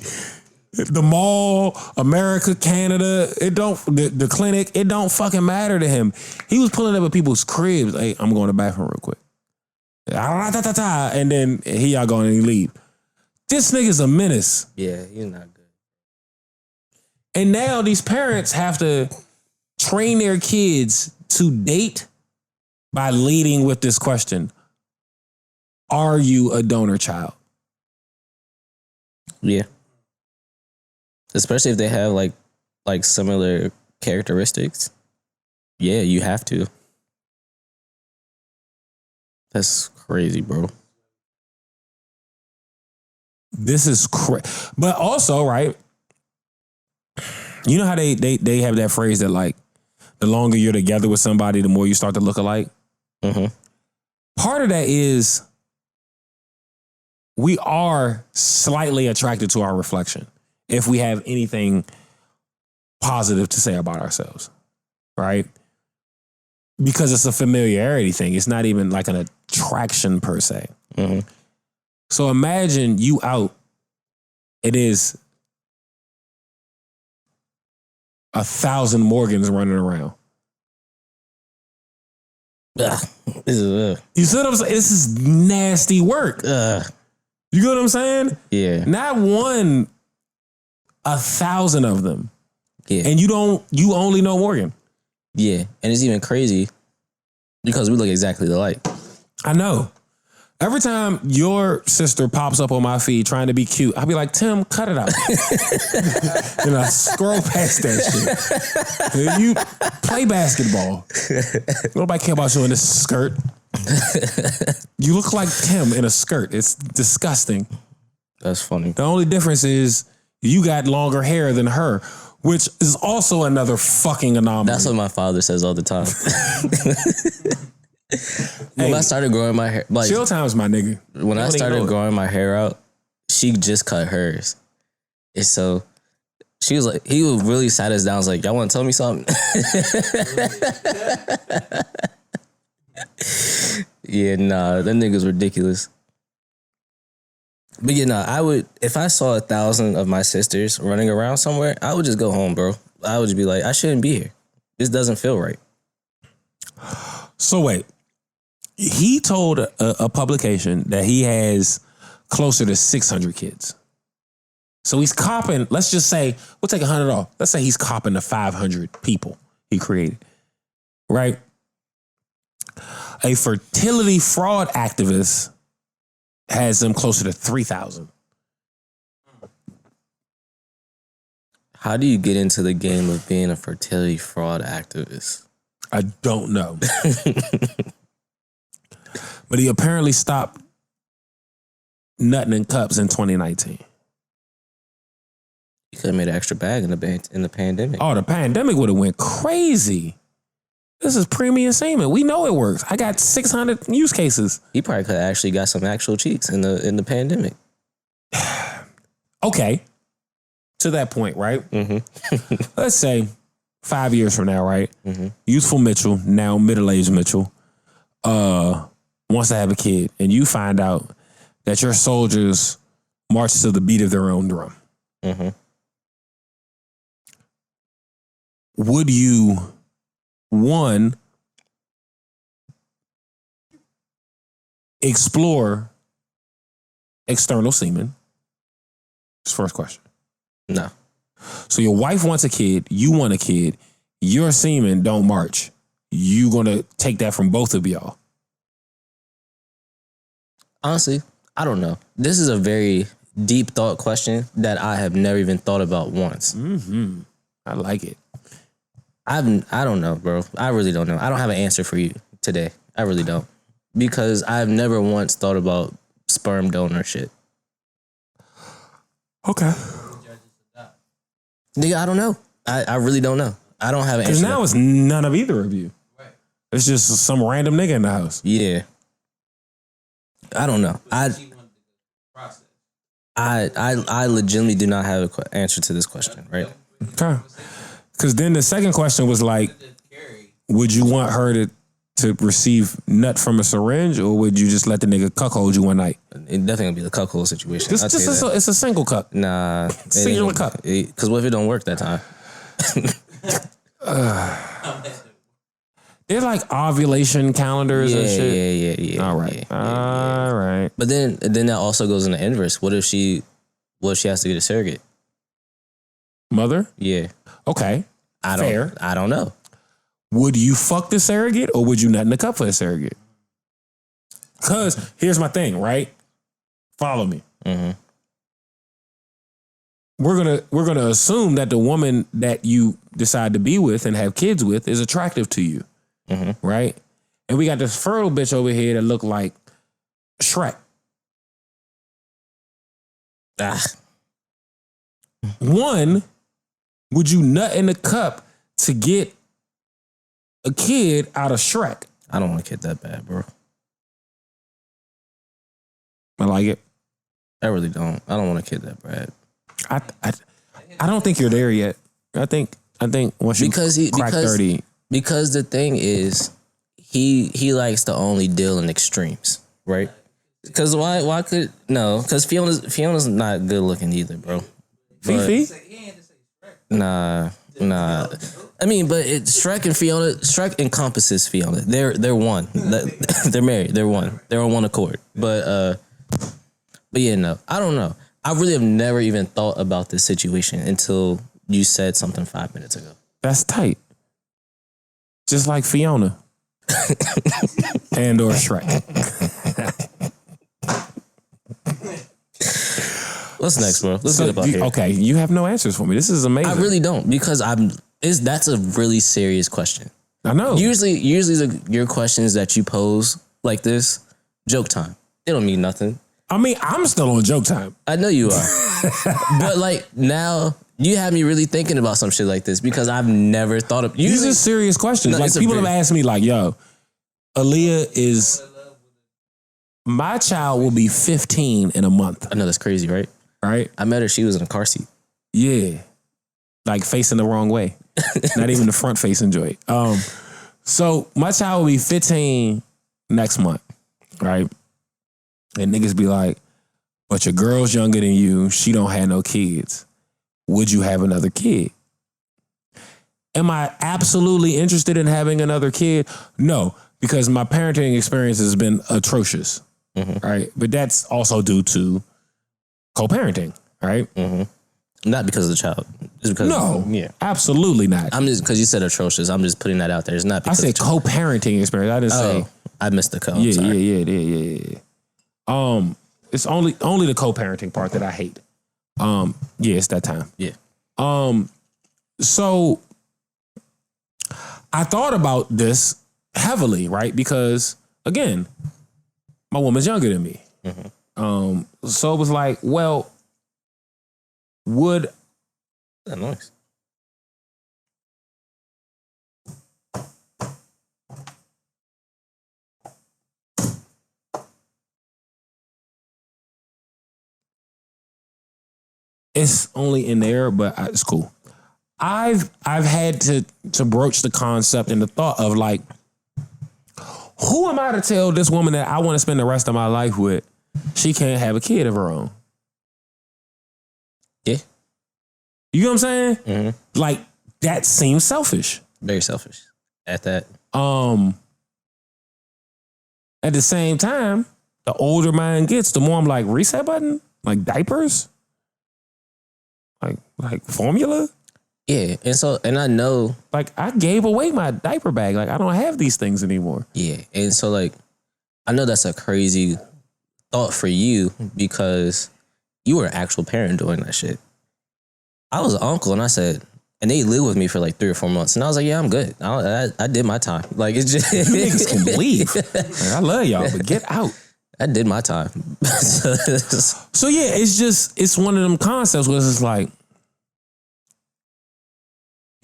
The mall, America, Canada, the clinic, it don't fucking matter to him. He was pulling up at people's cribs. Hey, I'm going to the bathroom real quick. And then he y'all going and he leave. This nigga's a menace. Yeah, he's not good. And now these parents have to train their kids to date by leading with this question. Are you a donor child? Yeah. Especially if they have like similar characteristics. Yeah, you have to. That's crazy, bro. This is crazy. But also, right, you know how they have that phrase that like the longer you're together with somebody, the more you start to look alike? Mm-hmm. Part of that is we are slightly attracted to our reflection if we have anything positive to say about ourselves, right? Because it's a familiarity thing. It's not even like an attraction per se. Mm-hmm. So imagine you out. It is 1,000 Morgans running around. Ugh. You see what I'm saying? This is nasty work. Ugh. You get what I'm saying? Yeah. Not one, 1,000 of them. Yeah. And you only know Morgan. Yeah. And it's even crazy because we look exactly alike. I know. Every time your sister pops up on my feed trying to be cute, I'll be like, Tim, cut it out. And I scroll past that shit. You play basketball. Nobody care about you in this skirt. You look like Tim in a skirt. It's disgusting. That's funny. The only difference is you got longer hair than her, which is also another fucking anomaly. That's what my father says all the time. When I started growing my hair, like chill times, my nigga. When I started growing my hair out, she just cut hers. And so she was like, he was really sat us down. I was like, y'all want to tell me something? Yeah, nah, that nigga's ridiculous. But yeah, nah, I would, if I saw 1,000 of my sisters running around somewhere, I would just go home, bro. I would just be like, I shouldn't be here. This doesn't feel right. So wait, he told a publication that he has closer to 600 kids. So he's copping, let's just say, we'll take 100 off. Let's say he's copping the 500 people he created, right? A fertility fraud activist has them closer to 3,000. How do you get into the game of being a fertility fraud activist? I don't know. But he apparently stopped nutting in cups in 2019. You could have made an extra bag in the pandemic. Oh, the pandemic would have went crazy. This is premium semen. We know it works. I got 600 use cases. He probably could have actually got some actual cheeks in the pandemic. Okay. To that point, right? Mm-hmm. Let's say 5 years from now, right? Mm-hmm. Youthful Mitchell, now middle-aged Mitchell, wants to have a kid, and you find out that your soldiers march to the beat of their own drum. Mm-hmm. Would you, one, explore external semen? That's the first question. No. So your wife wants a kid, you want a kid, your semen don't march. You gonna take that from both of y'all? Honestly, I don't know. This is a very deep thought question that I have never even thought about once. Mm-hmm. I like it. I don't know, bro. I really don't know. I don't have an answer for you today. I really don't. Because I've never once thought about sperm donor shit. Okay. Nigga, I don't know. I really don't know. I don't have an answer. Because now it's none of either of you. Right. It's just some random nigga in the house. Yeah. I don't know. I legitimately do not have an answer to this question, right? Okay. Because then the second question was like, would you want her to receive nut from a syringe, or would you just let the nigga cuckold you one night? It definitely gonna be the cuckold situation. It's a single cup. Nah. Singular cup. Because what if it don't work that time? They're like ovulation calendars and shit. Yeah. All right. All right. But then that also goes in the inverse. What if she has to get a surrogate? Mother? Yeah. Okay. Fair. I don't know. Would you fuck the surrogate, or would you nut in the cup for the surrogate? Because here's my thing, right? Follow me. Mm-hmm. We're gonna assume that the woman that you decide to be with and have kids with is attractive to you, right? And we got this fertile bitch over here that look like Shrek. One, would you nut in the cup to get a kid out of Shrek? I don't want a kid that bad, bro. I like it. I really don't. I don't want a kid that bad. I don't think you're there yet. I think once you crack 30. Because the thing is, he likes to only deal in extremes, right? Because why could no? Because Fiona's not good looking either, bro. Fifi? Nah. I mean, but Shrek and Fiona. Shrek encompasses Fiona. They're one. They're married. They're one. They're on one accord. But yeah, no. I don't know. I really have never even thought about this situation until you said something 5 minutes ago. That's tight. Just like Fiona. And or Shrek. What's next, bro? Let's get up out here. Okay, you have no answers for me. This is amazing. I really don't, because that's a really serious question. I know. Usually your questions that you pose like this, joke time. They don't mean nothing. I mean, I'm still on joke time. I know you are. But like now, you have me really thinking about some shit like this, because I've never thought of. These are serious questions. No, like people have asked me, like, "Yo, Aaliyah is my child will be 15 in a month." I know that's crazy, right? Right? I met her. She was in a car seat. Yeah, like facing the wrong way, not even the front facing joint. So my child will be 15 next month, right? And niggas be like, "But your girl's younger than you. She don't have no kids. Would you have another kid?" Am I absolutely interested in having another kid? No, because my parenting experience has been atrocious. right? But that's also due to co-parenting, right? Not because of the child. It's because absolutely not. I'm just because you said atrocious. I'm just putting that out there. It's not. I Because said co-parenting experience. I didn't say. I missed the code. Yeah. It's only the co-parenting part that I hate. It's that time. Yeah. So I thought about this heavily, right? Because again, my woman's younger than me. So it was like, well, would that noise? It's only in there, but it's cool. I've had to broach the concept and the thought of like, who am I to tell this woman that I want to spend the rest of my life with she can't have a kid of her own? Yeah. You know what I'm saying? Like, that seems selfish. Very selfish at that. At the same time, the older mine gets, the more I'm like, reset button? Like diapers? Like formula? Yeah. And I know. Like, I gave away my diaper bag. Like, I don't have these things anymore. Yeah. And so, like, I know that's a crazy thought for you because you were an actual parent doing that shit. I was an uncle and I said, and they lived with me for like 3 or 4 months. And I was like, yeah, I'm good. I did my time. Like, it's just. You niggas can leave. Like, I love y'all, but get out. I did my time. So yeah, it's one of them concepts where it's like,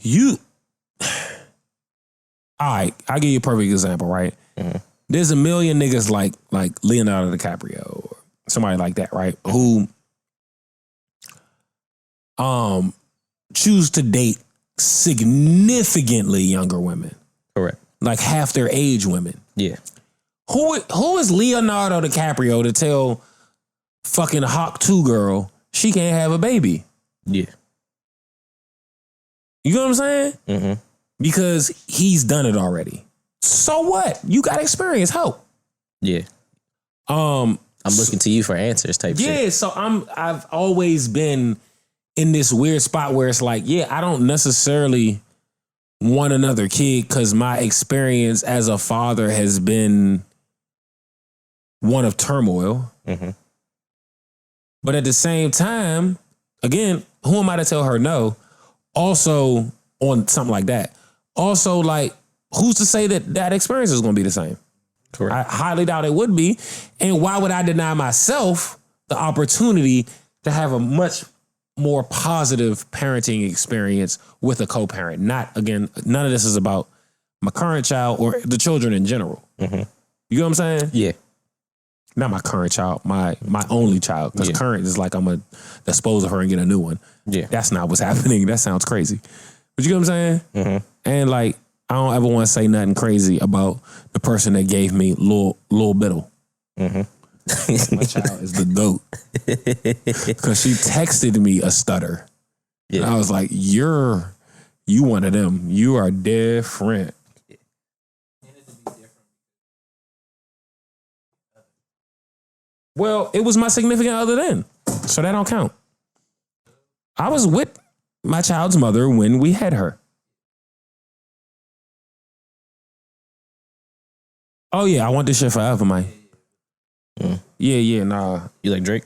all right, I'll give you a perfect example, right? There's a million niggas like Leonardo DiCaprio or somebody like that, right? Who choose to date significantly younger women. Correct. Like half their age women. Yeah. Who is Leonardo DiCaprio to tell fucking Hawk 2 girl she can't have a baby? Yeah. You know what I'm saying? Because he's done it already. So what? You got experience. Help. Yeah. I'm looking to you for answers type shit. Yeah, so I've always been in this weird spot where it's like, yeah, I don't necessarily want another kid because my experience as a father has been one of turmoil. But at the same time, again, who am I to tell her no? Also, on something like that. Also, like, who's to say that experience is going to be the same? Correct. I highly doubt it would be. And why would I deny myself the opportunity to have a much more positive parenting experience with a co-parent? Not, again, none of this is about my current child or the children in general. You know what I'm saying? Yeah. Not my current child, my only child. Because current is like I'm going to dispose of her and get a new one. Yeah. That's not what's happening. That sounds crazy. But you know what I'm saying? And like, I don't ever want to say nothing crazy about the person that gave me Lil Biddle. My child is the GOAT. Because she texted me a stutter. Yeah. And I was like, you one of them. You are different. Well, it was my significant other then. So that don't count. I was with my child's mother when we had her. Oh yeah, I want this shit forever, man. Yeah, nah. You like Drake?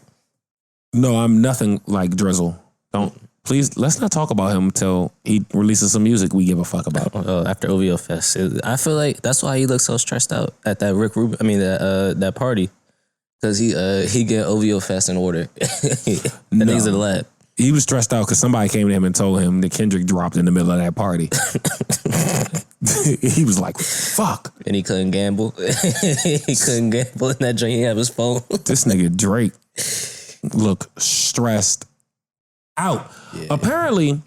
No, I'm nothing like Drizzle. Please, let's not talk about him until he releases some music we give a fuck about. After OVO Fest. I feel like that's why he looks so stressed out at that that party. Because he get OVO Fest in order. And he's in the lab. He was stressed out because somebody came to him and told him that Kendrick dropped in the middle of that party. He was like, fuck. And he couldn't gamble. He couldn't gamble in that joint. He had his phone. This nigga Drake look stressed out. Yeah. Apparently,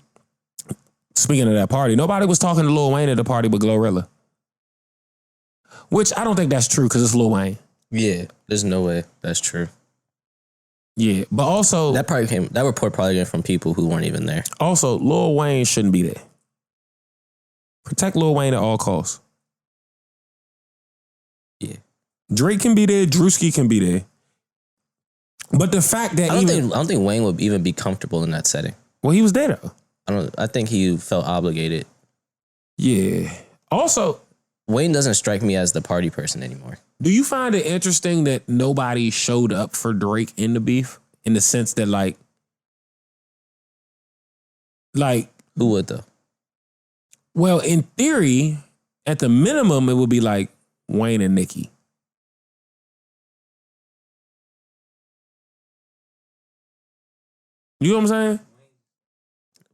speaking of that party, nobody was talking to Lil Wayne at the party but Glorilla. Which I don't think that's true because it's Lil Wayne. Yeah, there's no way that's true. Yeah, but also that report probably came from people who weren't even there. Also, Lil Wayne shouldn't be there. Protect Lil Wayne at all costs. Yeah. Drake can be there. Drewski can be there. But the fact that I don't think Wayne would even be comfortable in that setting. Well, he was there though. I think he felt obligated. Yeah. Also, Wayne doesn't strike me as the party person anymore. do you find it interesting that nobody showed up for Drake in the beef? In the sense that like Who would though? well, in theory, at the minimum, it would be like Wayne and Nicki. You know what I'm saying?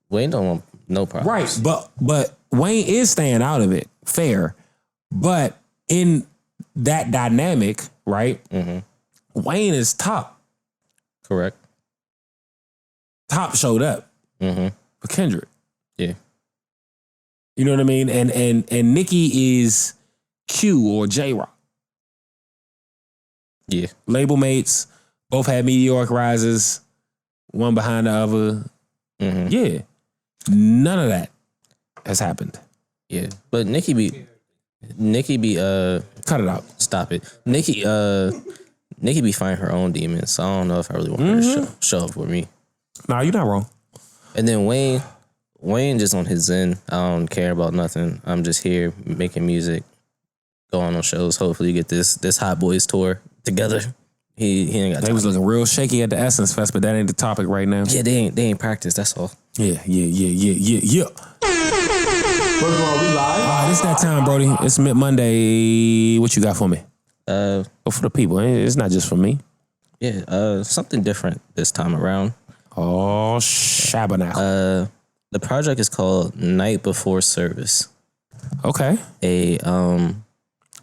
Wayne don't want no problem. Right, but Wayne is staying out of it. Fair. But in that dynamic, right? Wayne is top. Correct. Top showed up for Kendrick. Yeah. You know what I mean? And Nicki is Q or J-Rock. Yeah. Label mates, both had meteoric rises, one behind the other. Yeah. None of that has happened. Yeah. But Nicki be Cut it out. stop it. Nicki be fighting her own demons. So I don't know if I really want her to show up with me. Nah, you're not wrong. And then Wayne just on his zen. I don't care about nothing. I'm just here making music, going on shows. Hopefully get this Hot Boys tour together. He ain't got time. They was looking real shaky at the Essence Fest, but that ain't the topic right now. Yeah, they ain't practiced, that's all. Yeah. First of all, we live. It's that time, Brody. It's Monday. What you got for me? For the people. It's not just for me. Yeah, something different this time around. Oh, Shabernacle. The project is called Night Before Service. Okay. A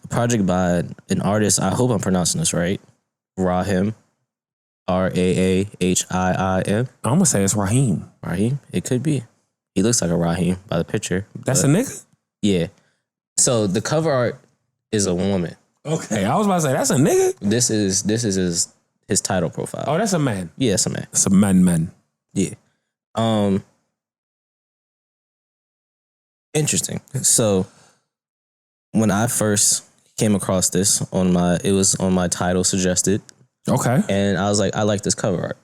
project by an artist, I hope I'm pronouncing this right, Rahim. Raahim. I'm going to say it's Raheem. Raheem? It could be. He looks like a Raheem by the picture. That's a nigga? Yeah. So the cover art is a woman. Okay, I was about to say, that's a nigga? This is his title profile. Oh, that's a man. Yeah, it's a man. It's a man. Yeah. Interesting. So when I first came across this it was on my title suggested. Okay. And I was like, I like this cover art.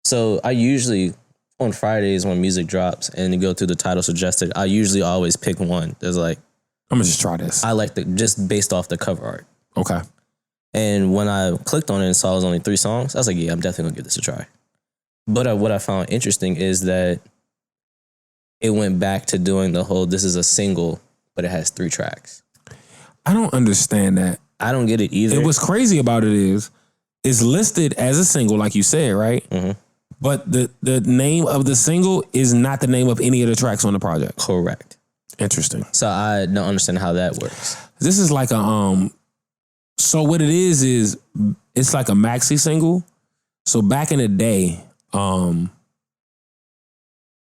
So I usually on Fridays when music drops and you go through the title suggested, I usually always pick one. There's like, I'm gonna just try this. I like just based off the cover art. Okay. And when I clicked on it and saw it was only 3 songs, I was like, yeah, I'm definitely gonna give this a try. But what I found interesting is that it went back to doing the whole, this is a single, but it has 3 tracks. I don't understand that. I don't get it either. And what's crazy about it is, it's listed as a single, like you said, right? But the name of the single is not the name of any of the tracks on the project. Correct. Interesting. So I don't understand how that works. This is like a so what it is it's like a maxi single. So back in the day, when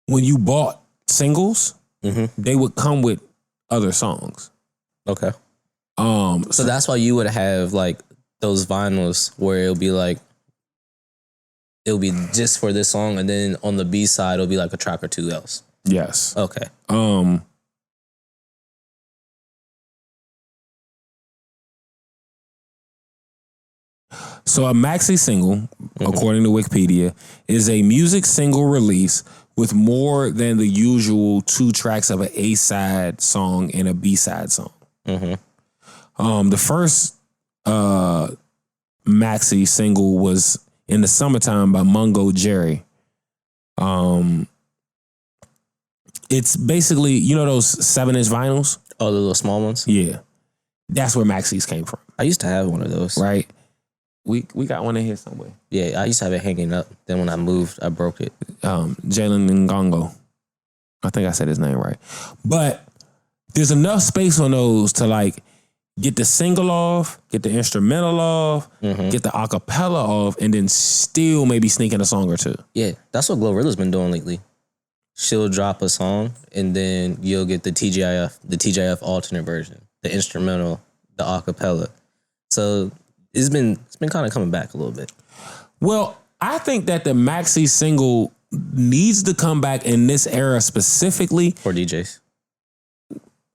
you bought singles, they would come with other songs. Okay. So that's why you would have like those vinyls where it'll be just for this song, and then on the B side it'll be like a track or 2 else. Yes. Okay. So a maxi single, according to Wikipedia, is a music single release with more than the usual 2 tracks of an A-side song and a B-side song. The first maxi single was In the Summertime by Mungo Jerry. It's basically, you know those 7-inch vinyls? Oh, the little small ones? Yeah. That's where maxis came from. I used to have one of those. Right? We got one in here somewhere. Yeah, I used to have it hanging up. Then when I moved, I broke it. Jalen Ngongo. I think I said his name right. But there's enough space on those to like get the single off, get the instrumental off, get the acapella off, and then still maybe sneak in a song or 2. Yeah, that's what Glorilla's been doing lately. She'll drop a song, and then you'll get the TJF alternate version, the instrumental, the acapella. So it's been kind of coming back a little bit. Well, I think that the maxi single needs to come back in this era specifically. For DJs?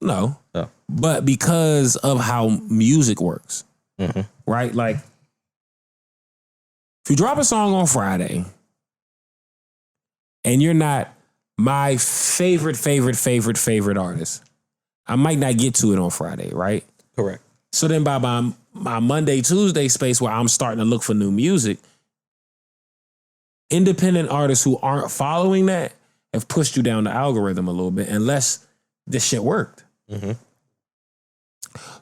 No. Oh. But because of how music works. right? Like, if you drop a song on Friday and you're not my favorite artist, I might not get to it on Friday, right? Correct. So then by my Monday, Tuesday space where I'm starting to look for new music, independent artists who aren't following that have pushed you down the algorithm a little bit, unless this shit worked. Mm-hmm.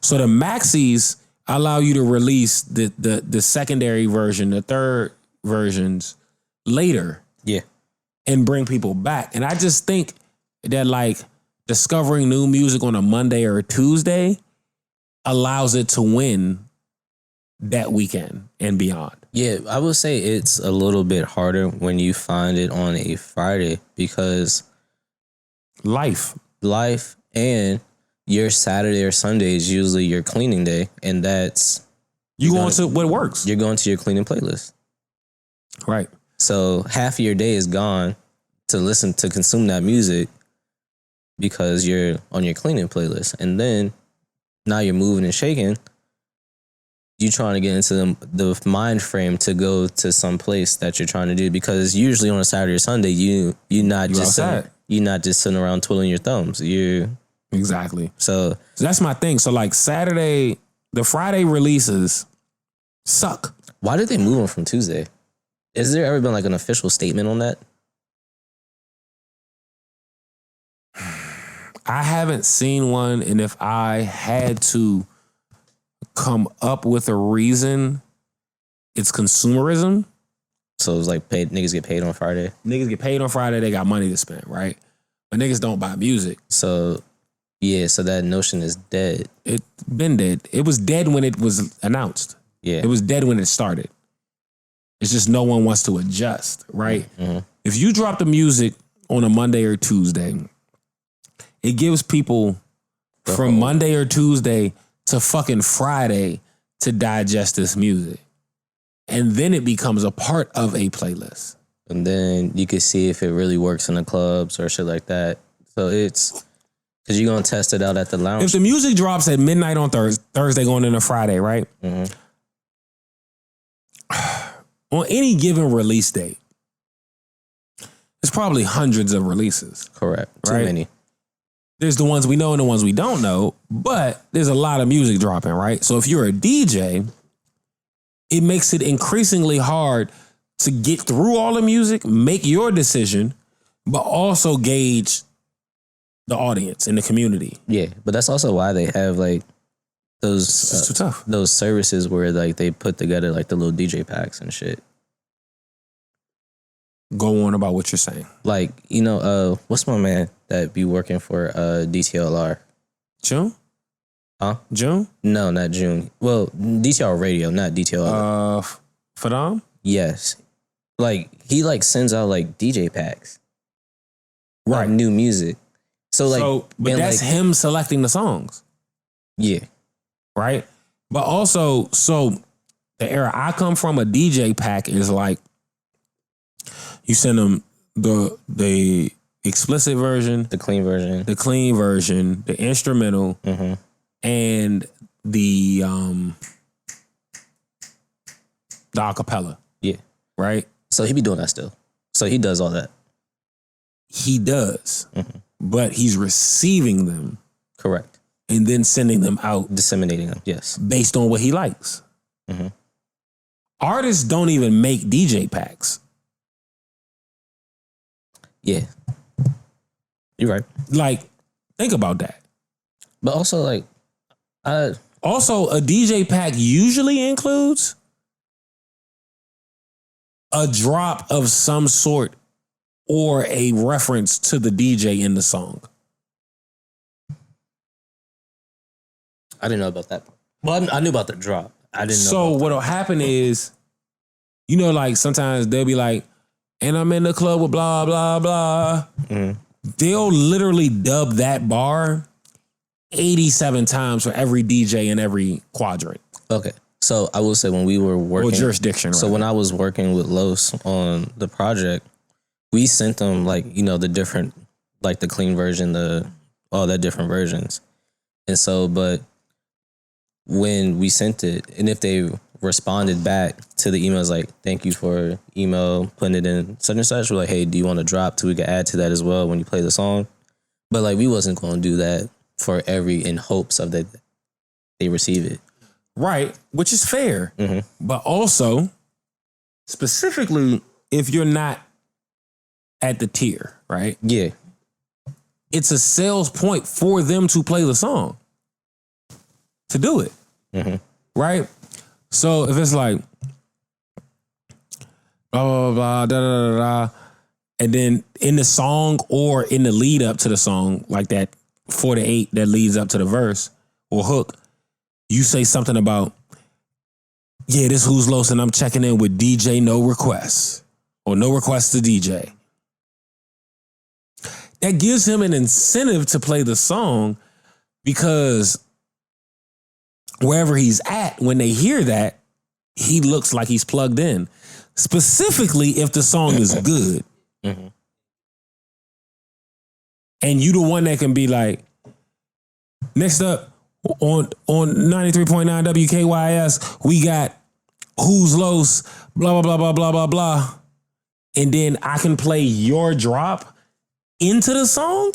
So the maxis allow you to release the secondary version, the third versions later. Yeah. And bring people back. And I just think that like discovering new music on a Monday or a Tuesday allows it to win that weekend and beyond. Yeah, I would say it's a little bit harder when you find it on a Friday because life and your Saturday or Sunday is usually your cleaning day, and that's you going to what works. You're going to your cleaning playlist. Right. So half of your day is gone to consume that music because you're on your cleaning playlist. And then now you're moving and shaking. You trying to get into the mind frame to go to some place that you're trying to do, because usually on a Saturday or Sunday you're not just sitting around twiddling your thumbs. Exactly. So that's my thing. So like Saturday, the Friday releases suck. Why did they move them from Tuesday? Has there ever been like an official statement on that? I haven't seen one, and if I had to come up with a reason, it's consumerism. So it's like niggas get paid on Friday. Niggas get paid on Friday, they got money to spend, right? But niggas don't buy music. So yeah, so that notion is dead. It's been dead. It was dead when it was announced. Yeah. It was dead when it started. It's just no one wants to adjust, right? Mm-hmm. If you drop the music on a Monday or Tuesday, it gives people from Monday or Tuesday to fucking Friday to digest this music. And then it becomes a part of a playlist. And then you can see if it really works in the clubs or shit like that. So it's because you're going to test it out at the lounge. If the music drops at midnight on Thursday going into Friday, right? Mm-hmm. On any given release date, there's probably hundreds of releases. Correct. Too right? many. There's the ones we know and the ones we don't know, but there's a lot of music dropping, right? So if you're a DJ, it makes it increasingly hard to get through all the music, make your decision, but also gauge the audience and the community. Yeah, but that's also why they have like those It's too tough. Those services where like they put together like the little DJ packs and shit. Go on about what you're saying. Like, what's my man that be working for DTLR? June? Huh? June? No, not June. Well, DTR Radio, not DTLR. Fadam? Yes. Like, he like sends out like DJ packs. Right. Like, new music. So but that's like, him selecting the songs. Yeah. Right? But also, so the era I come from, a DJ pack is like, you send them the explicit version, the clean version, the instrumental, mm-hmm. and the acapella. Yeah. Right? So he be doing that still. So he does all that. He does. Mm-hmm. But he's receiving them. Correct. And then sending them out. Disseminating them, yes. Based on what he likes. Mm-hmm. Artists don't even make DJ packs. Yeah. You're right. Like, think about that. But also, like, also, a DJ pack usually includes a drop of some sort or a reference to the DJ in the song. I didn't know about that. Well, I knew about the drop. I didn't know. So what'll happen is, like sometimes they'll be like, and I'm in the club with blah, blah, blah. Mm-hmm. They'll literally dub that bar 87 times for every DJ in every quadrant. Okay. So I will say when we were working... Or jurisdiction, right? So when I was working with Los on the project, we sent them like, the different, like the clean version, all the different versions. And so, but when we sent it, and if they responded back to the emails like, thank you for email, putting it in such and such, we're like, hey, do you want to drop so we can add to that as well when you play the song? But like, we wasn't going to do that for in hopes of that they receive it. Right, which is fair. Mm-hmm. But also, specifically, if you're not at the tier, right? Yeah. It's a sales point for them to play the song. To do it. Mm-hmm. Right? So if it's like, blah, blah, blah, da, da, da, da, and then in the song or in the lead up to the song, like that 4 to 8 that leads up to the verse or hook, you say something about, yeah, this Who's Los and I'm checking in with DJ No Requests or No Requests to DJ. That gives him an incentive to play the song because wherever he's at, when they hear that, he looks like he's plugged in. Specifically, if the song is good. Mm-hmm. And you the one that can be like, next up on 93.9 WKYS, we got Who's Los, blah, blah, blah, blah, blah, blah, blah. And then I can play your drop into the song.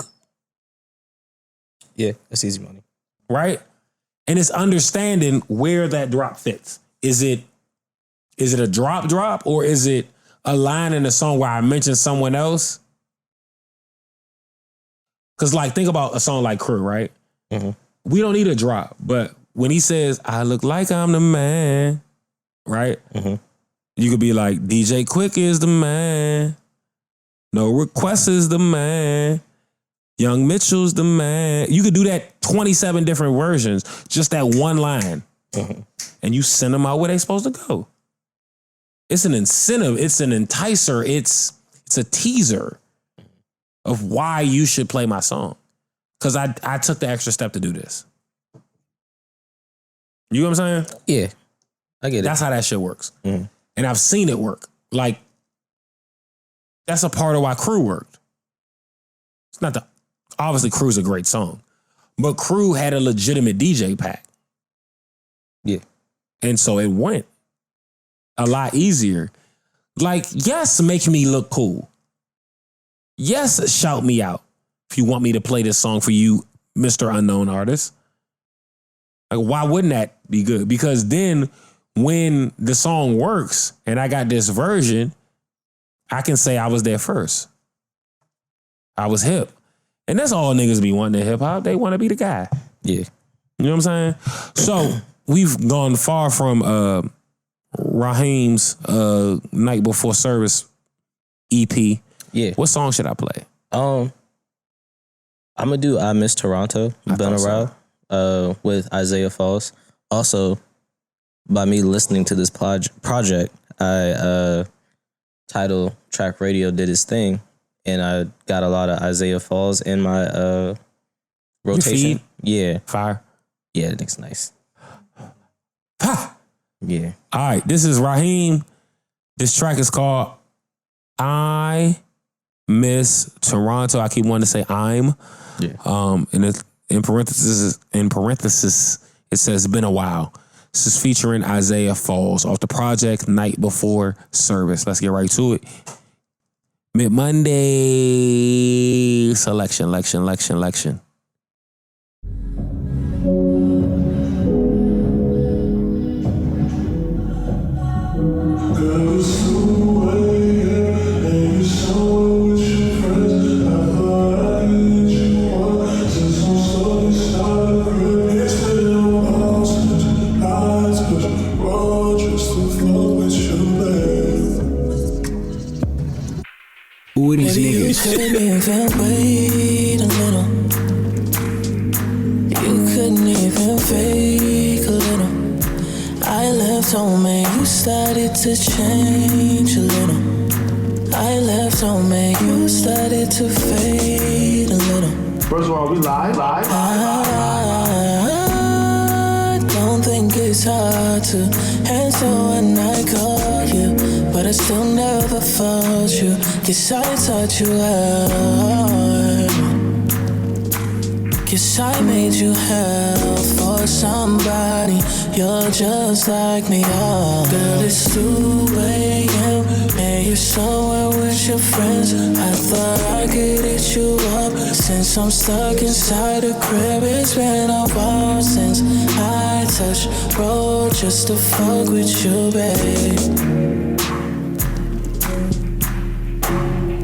Yeah, that's easy money. Right? And it's understanding where that drop fits. Is it a drop, or is it a line in the song where I mention someone else? Because like, think about a song like Crew, right? Mm-hmm. We don't need a drop, but when he says, I look like I'm the man, right? Mm-hmm. You could be like, DJ Quick is the man. No Request is the man. Young Mitchell's the man. You could do that 27 different versions, just that one line. Mm-hmm. And you send them out where they're supposed to go. It's an incentive. It's an enticer. It's a teaser of why you should play my song. Because I took the extra step to do this. You know what I'm saying? Yeah, I get it. That's how that shit works. Mm-hmm. And I've seen it work. Like, that's a part of why Crew worked. It's not obviously Crew's a great song, but Crew had a legitimate DJ pack. Yeah. And so it went a lot easier. Like, yes, make me look cool. Yes, shout me out if you want me to play this song for you, Mr. Unknown Artist. Like, why wouldn't that be good? Because then when the song works and I got this version, I can say I was there first. I was hip. And that's all niggas be wanting in hip hop. They want to be the guy. Yeah. You know what I'm saying? So we've gone far from Raheem's Night Before Service EP. Yeah. What song should I play? I'm gonna do I Miss Toronto, Been Around, with Isaiah Falls. Also, by me listening to this project, I Tidal Track Radio did his thing, and I got a lot of Isaiah Falls in my rotation. Yeah. Fire. Yeah, that nigga's nice. Ha! Yeah. All right, this is Raheem. This track is called I Miss Toronto. I keep wanting to say I'm. Yeah. And it's in parentheses, it says been a while. This is featuring Isaiah Falls off the project Night Before Service. Let's get right to it. Mid-Monday selection. Who are these niggas? You couldn't even wait a little. You couldn't even fake a little. I left home and you started to change a little. I left home and you started to fade a little. First of all, we live. I don't think it's hard to answer when I call you, but I still never found you. Guess I taught you how. Guess I made you hell for for somebody. You're just like me, oh. Girl, it's 2 a.m. and you're somewhere with your friends. I thought I could hit you up since I'm stuck inside the crib. It's been a while since I touched road just to fuck with you, babe.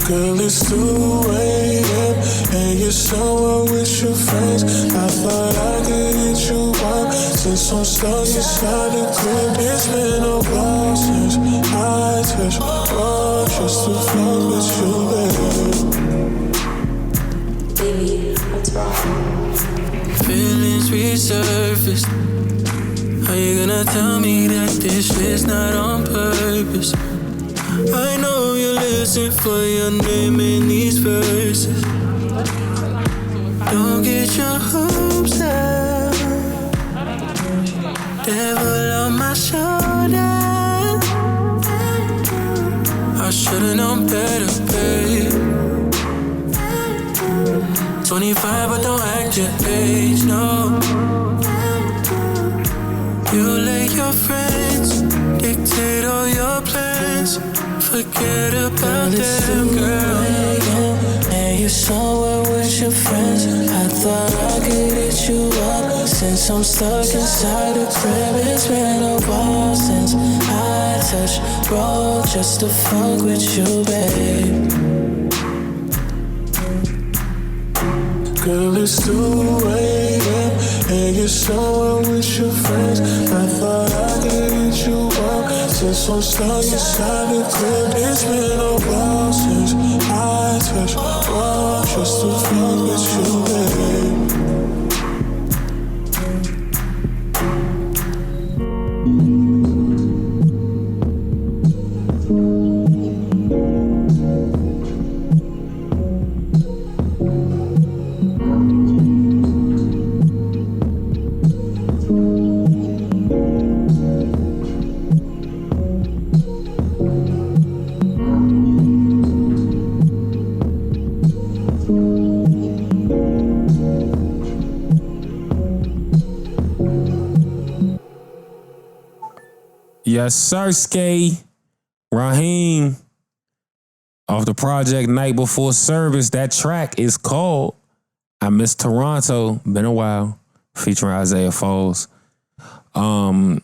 Girl, it's 2 a.m. and you're somewhere with your friends. I thought I could hit you up since I'm stuck inside the crib. It's been a while since I touched road just to fuck with you, babe. Baby, what's wrong? Feelings resurfaced. How you gonna tell me that this shit's not on purpose? I know you listen for your name in these verses. Don't get your hopes up. Devil on my shoulder. I should've known better, babe. 25, but don't act your age, no. You let your friends dictate all your plans. Forget about them, girl. And you're somewhere with your friends. I thought I could hit you up since I'm stuck inside the crib. It's been a while since I touched road just to fuck with you, babe. Girl, it's 2 a.m. and you're somewhere with your friends. I thought I could hit you up since I'm stuck inside the crib. It's been a while since I touched road just to fuck with you, babe. Yes, Sirski. Raheem. Off the project Night Before Service. That track is called I Miss Toronto. Been a while. Featuring Isaiah Foles. I'm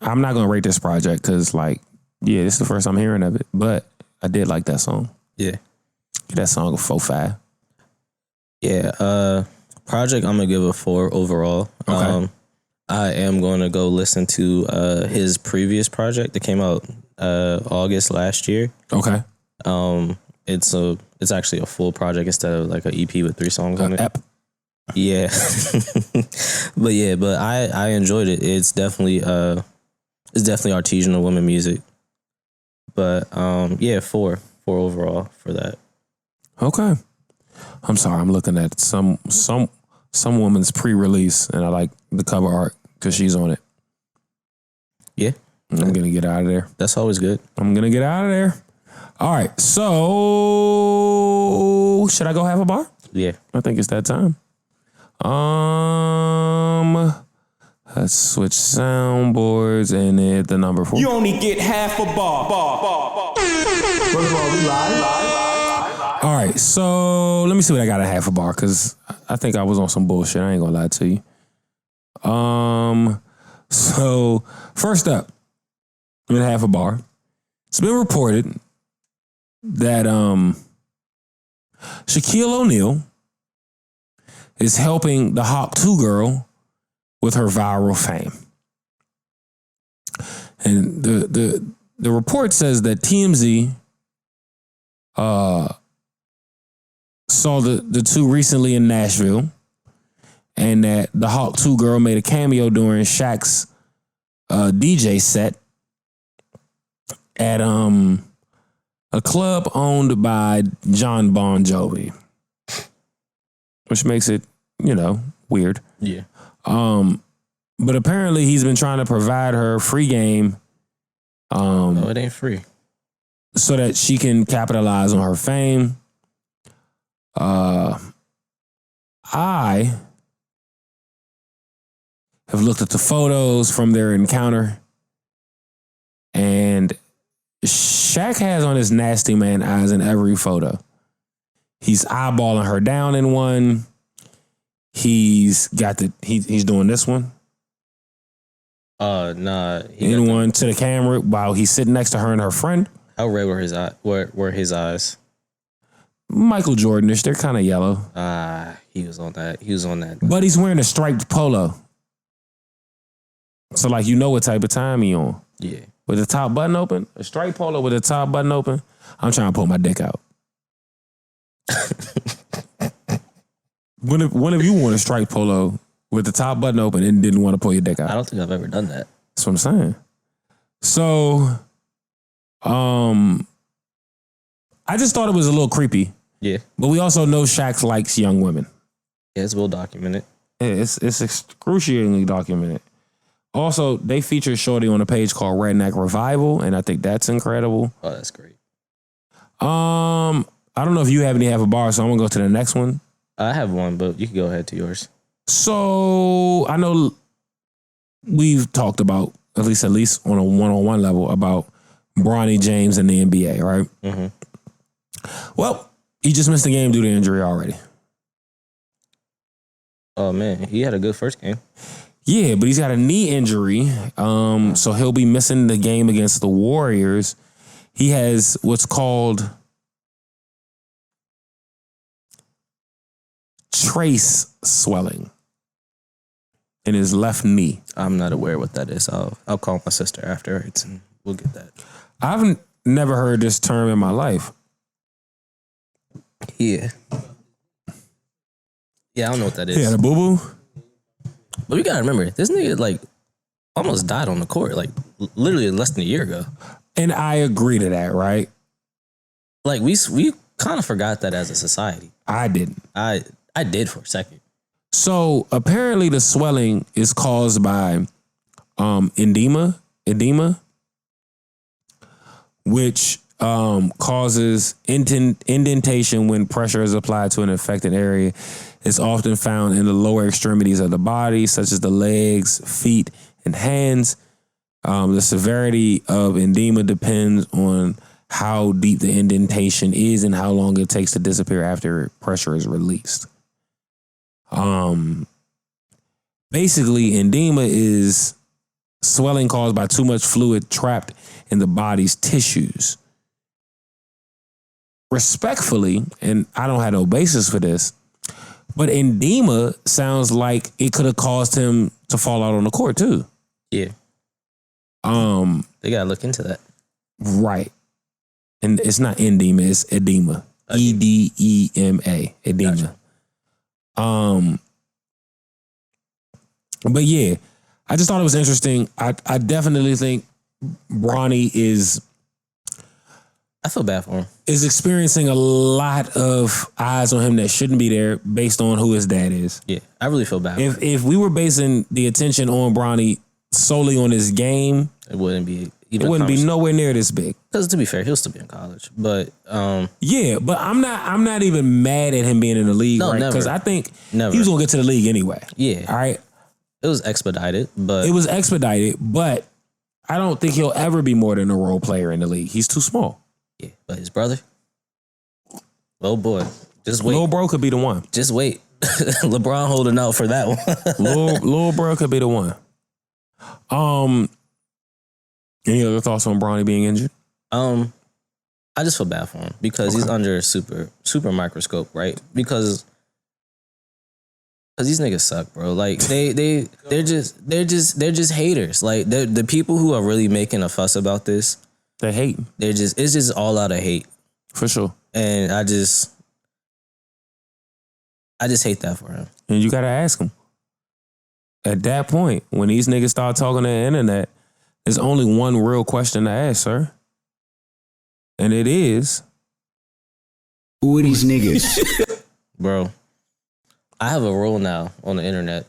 not gonna rate this project because, like, yeah, this is the first I'm hearing of it. But I did like that song. Yeah. Give that song a 4-5. Yeah. Project, I'm gonna give a 4 overall. Okay. I am going to go listen to his previous project that came out August last year. Okay. It's actually a full project instead of like an EP with 3 songs on it. Yeah. but I enjoyed it. It's definitely artisanal women music. But yeah, 4 overall for that. Okay. I'm sorry, I'm looking at some woman's pre-release and I like the cover art because she's on it. Yeah. I'm going to get out of there. That's always good. I'm going to get out of there. All right. So, should I go have a bar? Yeah. I think it's that time. Let's switch soundboards and hit the number 4. You only get half a bar. First of all, we live. All right, so let me see what I got at half a bar because I think I was on some bullshit. I ain't gonna lie to you. So first up, in half a bar, it's been reported that Shaquille O'Neal is helping the Hawk 2 girl with her viral fame, and the report says that TMZ saw the two recently in Nashville, and that the Hawk 2 girl made a cameo during Shaq's DJ set at a club owned by John Bon Jovi, which makes it, weird. Yeah. But apparently he's been trying to provide her free game. No, it ain't free. So that she can capitalize on her fame. I have looked at the photos from their encounter. And Shaq has on his nasty man eyes in every photo. He's eyeballing her down in one. He's doing this one. Nah. In one to the camera while he's sitting next to her and her friend. How red were his eyes? Were his eyes? Michael Jordanish. They're kind of yellow. He was on that. But he's wearing a striped polo. So like you know what type of time he on. Yeah. With the top button open, a striped polo with the top button open. I'm trying to pull my dick out. When have you worn a striped polo with the top button open and didn't want to pull your dick out? I don't think I've ever done that. That's what I'm saying. So, I just thought it was a little creepy. Yeah. But we also know Shaq likes young women. Yeah, it's well documented. It's excruciatingly documented. Also, they featured Shorty on a page called Redneck Revival, and I think that's incredible. Oh, that's great. I don't know if you have a bar, so I'm gonna go to the next one. I have one, but you can go ahead to yours. So I know we've talked about at least on a one-on-one level about Bronny James and the NBA, right? Mm-hmm. Well, he just missed the game due to injury already. Oh man, he had a good first game. Yeah, but he's got a knee injury, so he'll be missing the game against the Warriors. He has what's called trace swelling in his left knee. I'm not aware what that is. I'll call my sister afterwards and we'll get that. I've never heard this term in my life. Yeah, I don't know what that is. Yeah, the boo-boo. But we gotta remember, this nigga like almost died on the court, like literally less than a year ago. And I agree to that, right? Like we kind of forgot that as a society. I didn't. I did for a second. So apparently the swelling is caused by edema, which causes indentation when pressure is applied to an affected area. It's often found in the lower extremities of the body, such as the legs, feet, and hands. The severity of edema depends on how deep the indentation is and how long it takes to disappear after pressure is released. Basically, edema is swelling caused by too much fluid trapped in the body's tissues. Respectfully, and I don't have no basis for this, but edema sounds like it could have caused him to fall out on the court too. Yeah. They gotta look into that. Right. And it's not edema, it's edema. EDEMA. Edema. Gotcha. But yeah, I just thought it was interesting. I definitely think Bronny I feel bad for him. Is experiencing a lot of eyes on him that shouldn't be there based on who his dad is. Yeah, I really feel bad for him. If we were basing the attention on Bronny solely on his game, it wouldn't be nowhere near this big. Because to be fair, he'll still be in college. But yeah, but I'm not even mad at him being in the league, no, right? Because I think he was gonna get to the league anyway. Yeah. All right. It was expedited, but I don't think he'll ever be more than a role player in the league. He's too small. Yeah, but his brother, oh boy, just wait. Lil bro could be the one. Just wait. LeBron holding out for that one. Lil bro could be the one. Any other thoughts on Bronny being injured? I just feel bad for him because he's under a super microscope, right? Because these niggas suck, bro. Like they're just haters. Like the people who are really making a fuss about this, they hate. It's just all out of hate. For sure. And I just hate that for him. And you gotta ask him. At that point, when these niggas start talking to the internet, there's only one real question to ask, sir. And it is, who are these niggas? Bro, I have a rule now on the internet.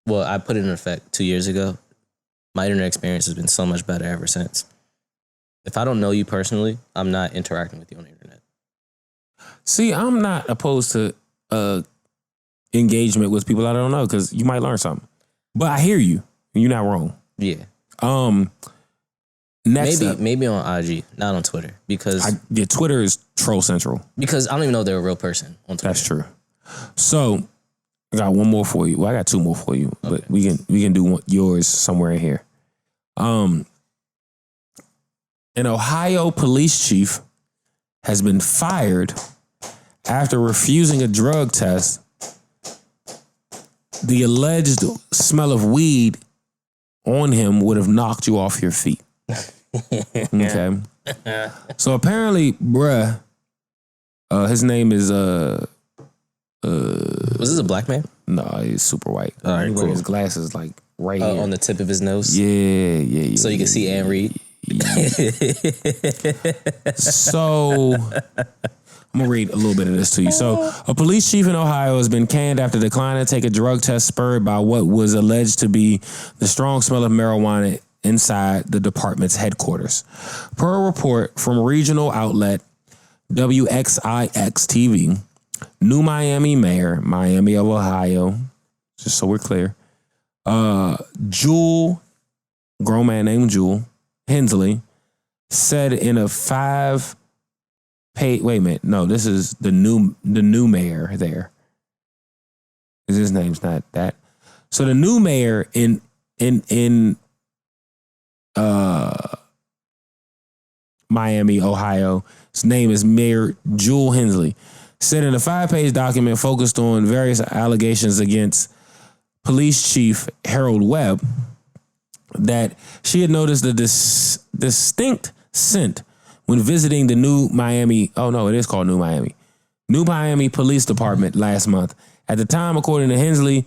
Well, I put it in effect 2 years ago. My internet experience has been so much better ever since. If I don't know you personally, I'm not interacting with you on the internet. See, I'm not opposed to engagement with people I don't know because you might learn something. But I hear you. You're not wrong. Yeah. Next up, maybe on IG, not on Twitter, because Twitter is troll central. Because I don't even know they're a real person on Twitter. That's true. So I got one more for you. Well, I got two more for you, but we can do yours somewhere in here. An Ohio police chief has been fired after refusing a drug test. The alleged smell of weed on him would have knocked you off your feet. Okay. So apparently, bruh, his name is was this a black man? No, he's super white. All right, cool. His glasses like right here. On the tip of his nose. Yeah. So you can see and read. So I'm gonna read a little bit of this to you. So a police chief in Ohio has been canned after declining to take a drug test spurred by what was alleged to be the strong smell of marijuana inside the department's headquarters. Per a report from regional outlet WXIX-TV, New Miami Mayor, Miami of Ohio, just so we're clear, Jewel, grown man named Jewel Hensley, said in a 5-page. Wait a minute, no, this is the new mayor there. His name's not that. So the new mayor in Miami, Ohio, his name is Mayor Jewel Hensley, said in a 5-page document focused on various allegations against police chief Harold Webb that she had noticed a distinct scent when visiting the New Miami Police Department last month. At the time, according to Hensley,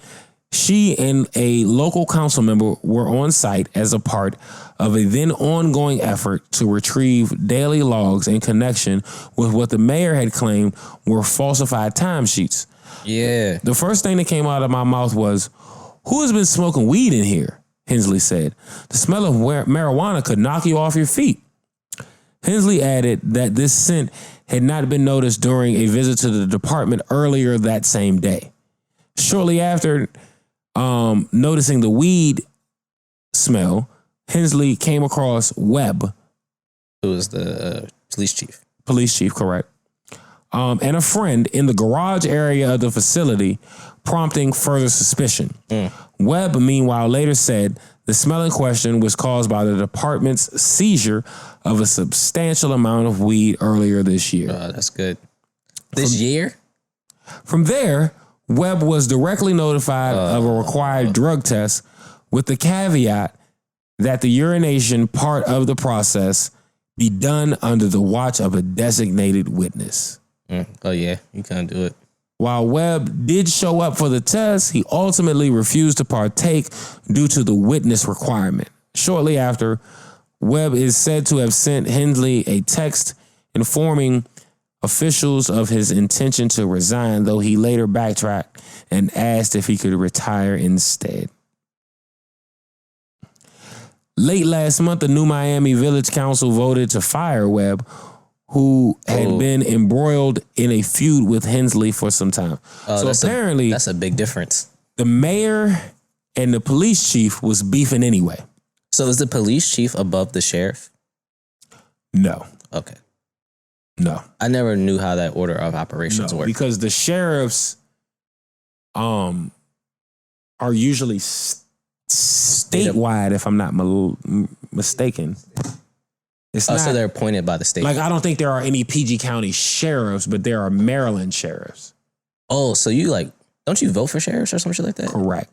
she and a local council member were on site as a part of a then ongoing effort to retrieve daily logs in connection with what the mayor had claimed were falsified timesheets. Yeah. The first thing that came out of my mouth was, "Who has been smoking weed in here?" Hensley said. "The smell of marijuana could knock you off your feet." Hensley added that this scent had not been noticed during a visit to the department earlier that same day. Shortly after noticing the weed smell, Hensley came across Webb, who was the police chief. Police chief, correct. And a friend in the garage area of the facility, prompting further suspicion. Webb, meanwhile, later said the smell in question was caused by the department's seizure of a substantial amount of weed earlier this year. That's good. This year? From there, Webb was directly notified of a required drug test with the caveat that the urination part of the process be done under the watch of a designated witness. Oh, yeah. You can't do it. While Webb did show up for the test, he ultimately refused to partake due to the witness requirement. Shortly after, Webb is said to have sent Hensley a text informing officials of his intention to resign, though he later backtracked and asked if he could retire instead. Late last month, the New Miami Village Council voted to fire Webb, who had been embroiled in a feud with Hensley for some time. So apparently, that's a big difference. The mayor and the police chief was beefing anyway. So is the police chief above the sheriff? No. Okay. No. I never knew how that order of operations worked. Because the sheriffs are usually statewide, if I'm not mistaken. It's not, so they're appointed by the state. Like, I don't think there are any PG County sheriffs, but there are Maryland sheriffs. Oh, so you don't you vote for sheriffs or some shit like that? Correct.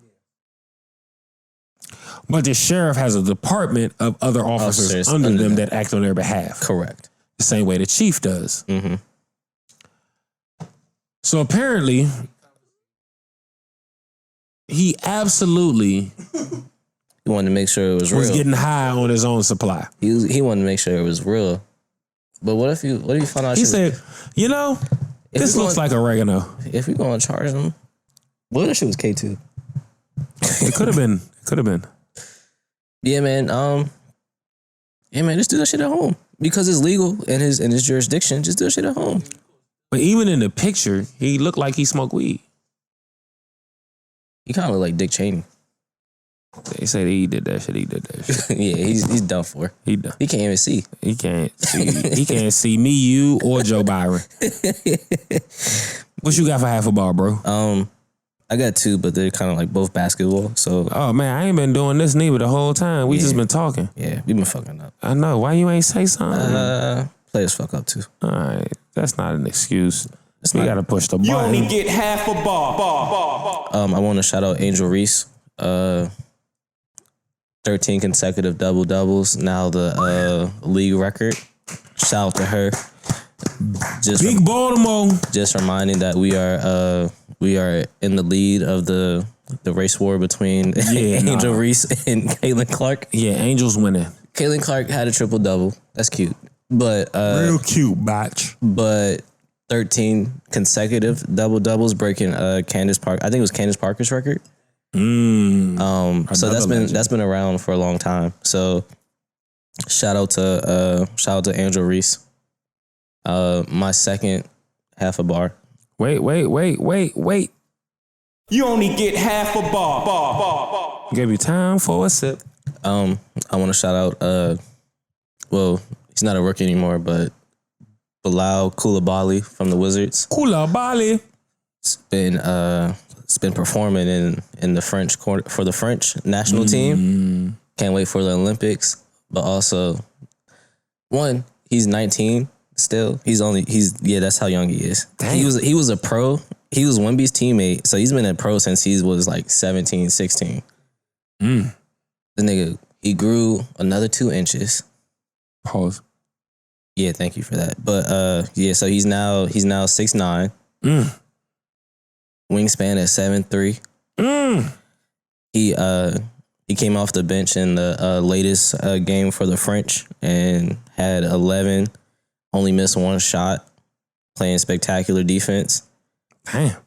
But the sheriff has a department of other officers under them that act on their behalf. Correct. The same way the chief does. Mm-hmm. So apparently, he absolutely... He wanted to make sure it was real. Was getting high on his own supply. He wanted to make sure it was real. But what if you found out? He said, this looks like oregano. If we going to charge him, what if that shit was K2? It could have been. Yeah, man. Just do that shit at home because it's legal in his jurisdiction. Just do that shit at home. But even in the picture, he looked like he smoked weed. He kind of looked like Dick Cheney. They say he did that shit. He did that shit. Yeah, he's done for. He done. He can't even see. He can't see. He can't see me, you, or Joe Byron. What you got for half a bar, bro? I got two, but they're kind of like both basketball. So, oh man, I ain't been doing this neither the whole time. We just been talking. Yeah, we been fucking up. I know. Why you ain't say something? Players fuck up too. All right, that's not an excuse. We gotta push the button. You only get half a bar. I want to shout out Angel Reese. 13 consecutive double doubles. Now the league record. Shout out to her. Big Baltimore. Just reminding that we are in the lead of the race war between Angel Reese and Caitlin Clark. Yeah, Angel's winning. Caitlin Clark had a triple double. That's cute. But real cute, batch. But 13 consecutive double doubles, breaking Candace Parker. I think it was Candace Parker's record. So that's been around for a long time. So shout out to Angel Reese. My second half a bar. Wait. You only get half a bar. Give you time for a sip. I want to shout out. Well, he's not a rookie anymore, but Bilal Coulibaly from the Wizards. Coulibaly. It's been performing in the French for the French national team. Can't wait for the Olympics. But also, one, he's 19 still. That's how young he is. Damn. He was a pro. He was Wemby's teammate, so he's been a pro since he was like 17, 16. The nigga, he grew another 2 inches. Pause. Yeah, thank you for that. But so he's now 6'9". Wingspan at 7'3". He came off the bench in the latest game for the French and had 11, only missed 1 shot, playing spectacular defense. Damn.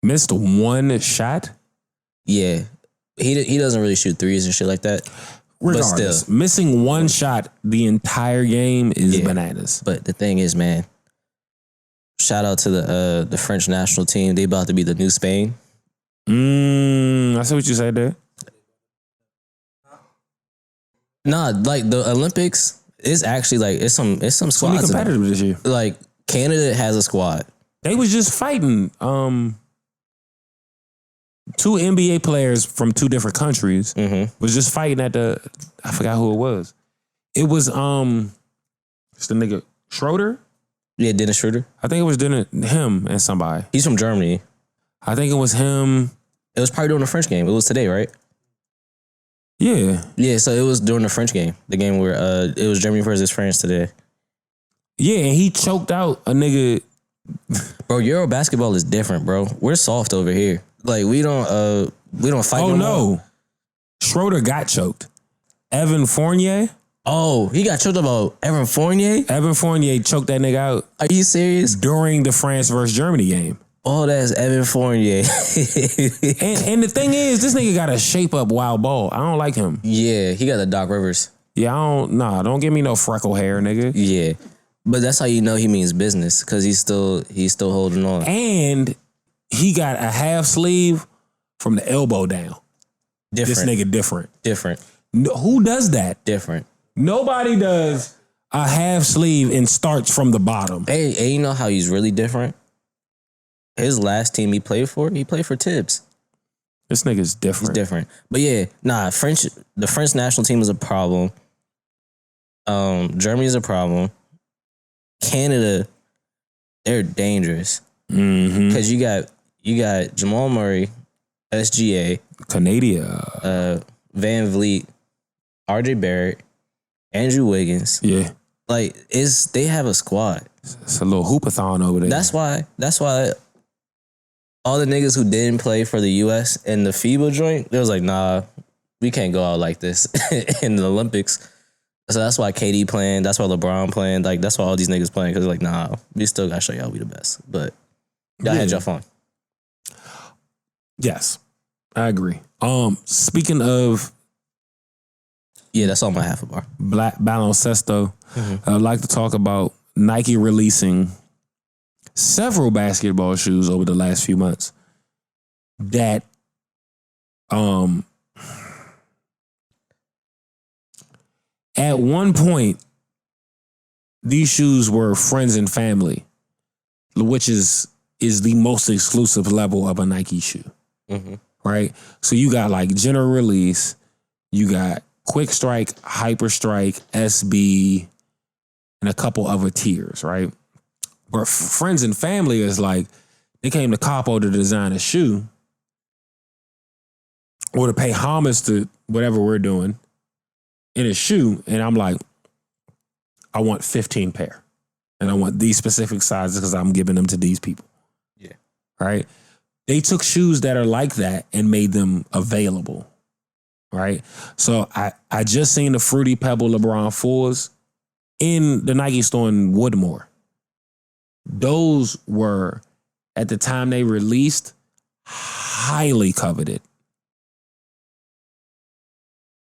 Missed 1 shot? Yeah. He doesn't really shoot threes and shit like that. Regardless, but still, missing 1 shot the entire game is bananas. But the thing is, man, shout out to the French national team. They about to be the new Spain. I see what you said there. Nah, like the Olympics is actually like it's some squads. Only competitive this year. Like Canada has a squad. They was just fighting 2 NBA players from 2 different countries was just fighting at I forgot who it was. It was it's the nigga Schroeder. Yeah, Dennis Schroeder. I think it was him and somebody. He's from Germany. I think it was him. It was probably during the French game. It was today, right? Yeah. Yeah, so it was during the French game. The game where it was Germany versus France today. Yeah, and he choked out a nigga. Bro, Euro basketball is different, bro. We're soft over here. Like we don't fight. Oh no. More. Schroeder got choked. Evan Fournier. Oh, he got choked about Evan Fournier? Evan Fournier choked that nigga out. Are you serious? During the France versus Germany game. Oh, that's Evan Fournier. and the thing is, this nigga got a shape up wild ball. I don't like him. Yeah, he got the Doc Rivers. Yeah, don't give me no freckle hair, nigga. Yeah. But that's how you know he means business, because he's still holding on. And he got a half sleeve from the elbow down. Different. This nigga different. No, who does that? Different. Nobody does a half sleeve and starts from the bottom. Hey, you know how he's really different? His last team he played for Tibbs. This nigga's different. He's different. But yeah, the French national team is a problem. Germany's a problem. Canada, they're dangerous. Because you got Jamal Murray, SGA, Canada, Van Vliet, RJ Barrett, Andrew Wiggins. Yeah. Like they have a squad. It's a little hoopathon over there. That's why all the niggas who didn't play for the US in the FIBA joint, they was like, nah, we can't go out like this in the Olympics. So that's why KD playing, that's why LeBron playing, like that's why all these niggas playing, because like, nah, we still gotta show y'all we the best. But y'all had y'all fun. Yes, I agree. Speaking of, yeah, that's all my half a bar. Black baloncesto. I'd like to talk about Nike releasing several basketball shoes over the last few months that At one point, these shoes were friends and family, which is the most exclusive level of a Nike shoe. Mm-hmm. Right? So you got like general release, you got Quick Strike, Hyper Strike, SB, and a couple other tiers, right? But friends and family is like, they came to Capo to design a shoe or to pay homage to whatever we're doing in a shoe. And I'm like, I want 15 pair. And I want these specific sizes because I'm giving them to these people. Yeah. Right? They took shoes that are like that and made them available. Right? So I just seen the Fruity Pebble LeBron 4s in the Nike store in Woodmore. Those were, at the time they released, highly coveted.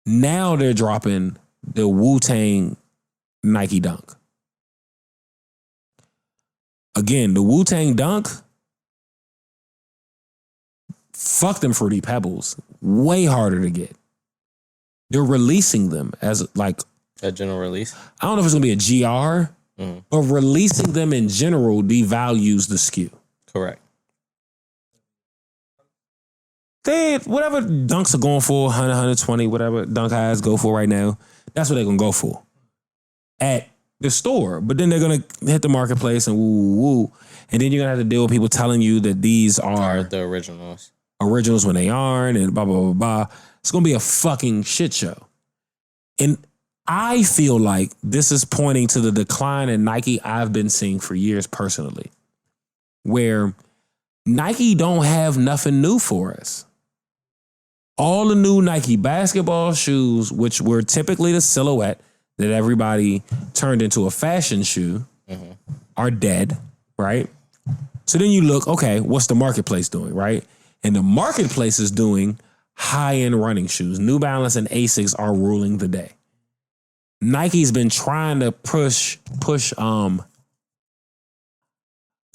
Now they're dropping the Wu-Tang Nike Dunk. Again, the Wu-Tang Dunk, fuck them Fruity Pebbles. Way harder to get. They're releasing them as like a general release. I don't know if it's gonna be a GR, but releasing them in general devalues the SKU. Correct. Whatever dunks are going for, 100, 120, whatever dunk highs go for right now, that's what they're gonna go for at the store. But then they're gonna hit the marketplace and woo. And then you're gonna have to deal with people telling you that these are the originals when they aren't, and blah, blah, blah, blah. It's gonna be a fucking shit show. And I feel like this is pointing to the decline in Nike I've been seeing for years personally, where Nike don't have nothing new for us. All the new Nike basketball shoes, which were typically the silhouette that everybody turned into a fashion shoe, are dead, right? So then you look, okay, what's the marketplace doing, right? And the marketplace is doing high-end running shoes. New Balance and Asics are ruling the day. Nike's been trying to push the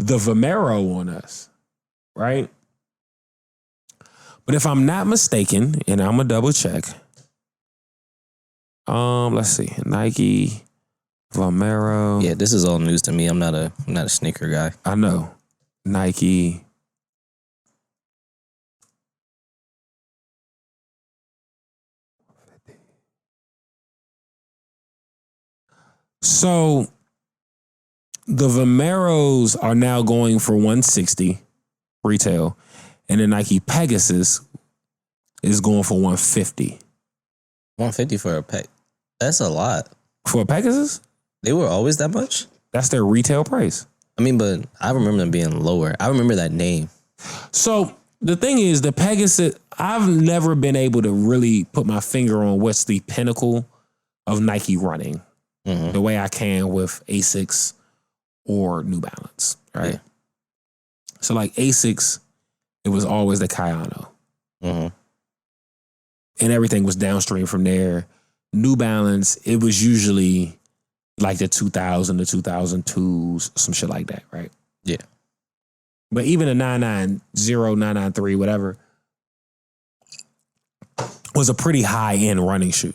Vomero on us, right? But if I'm not mistaken, and I'm gonna double check. Let's see, Nike Vomero. Yeah, this is all news to me. I'm not a sneaker guy. I know. Nike. So the Vomeros are now going for $160 retail, and the Nike Pegasus is going for $150. $150 for a Peg. That's a lot. For a Pegasus? They were always that much? That's their retail price. I mean, but I remember them being lower. I remember that name. So the thing is, the Pegasus, I've never been able to really put my finger on what's the pinnacle of Nike running the way I can with Asics or New Balance, right? Yeah. So like Asics, it was always the Kayano. And everything was downstream from there. New Balance, it was usually like the 2000, the 2002s, some shit like that, right? Yeah. But even a 990, 993, whatever, was a pretty high-end running shoe.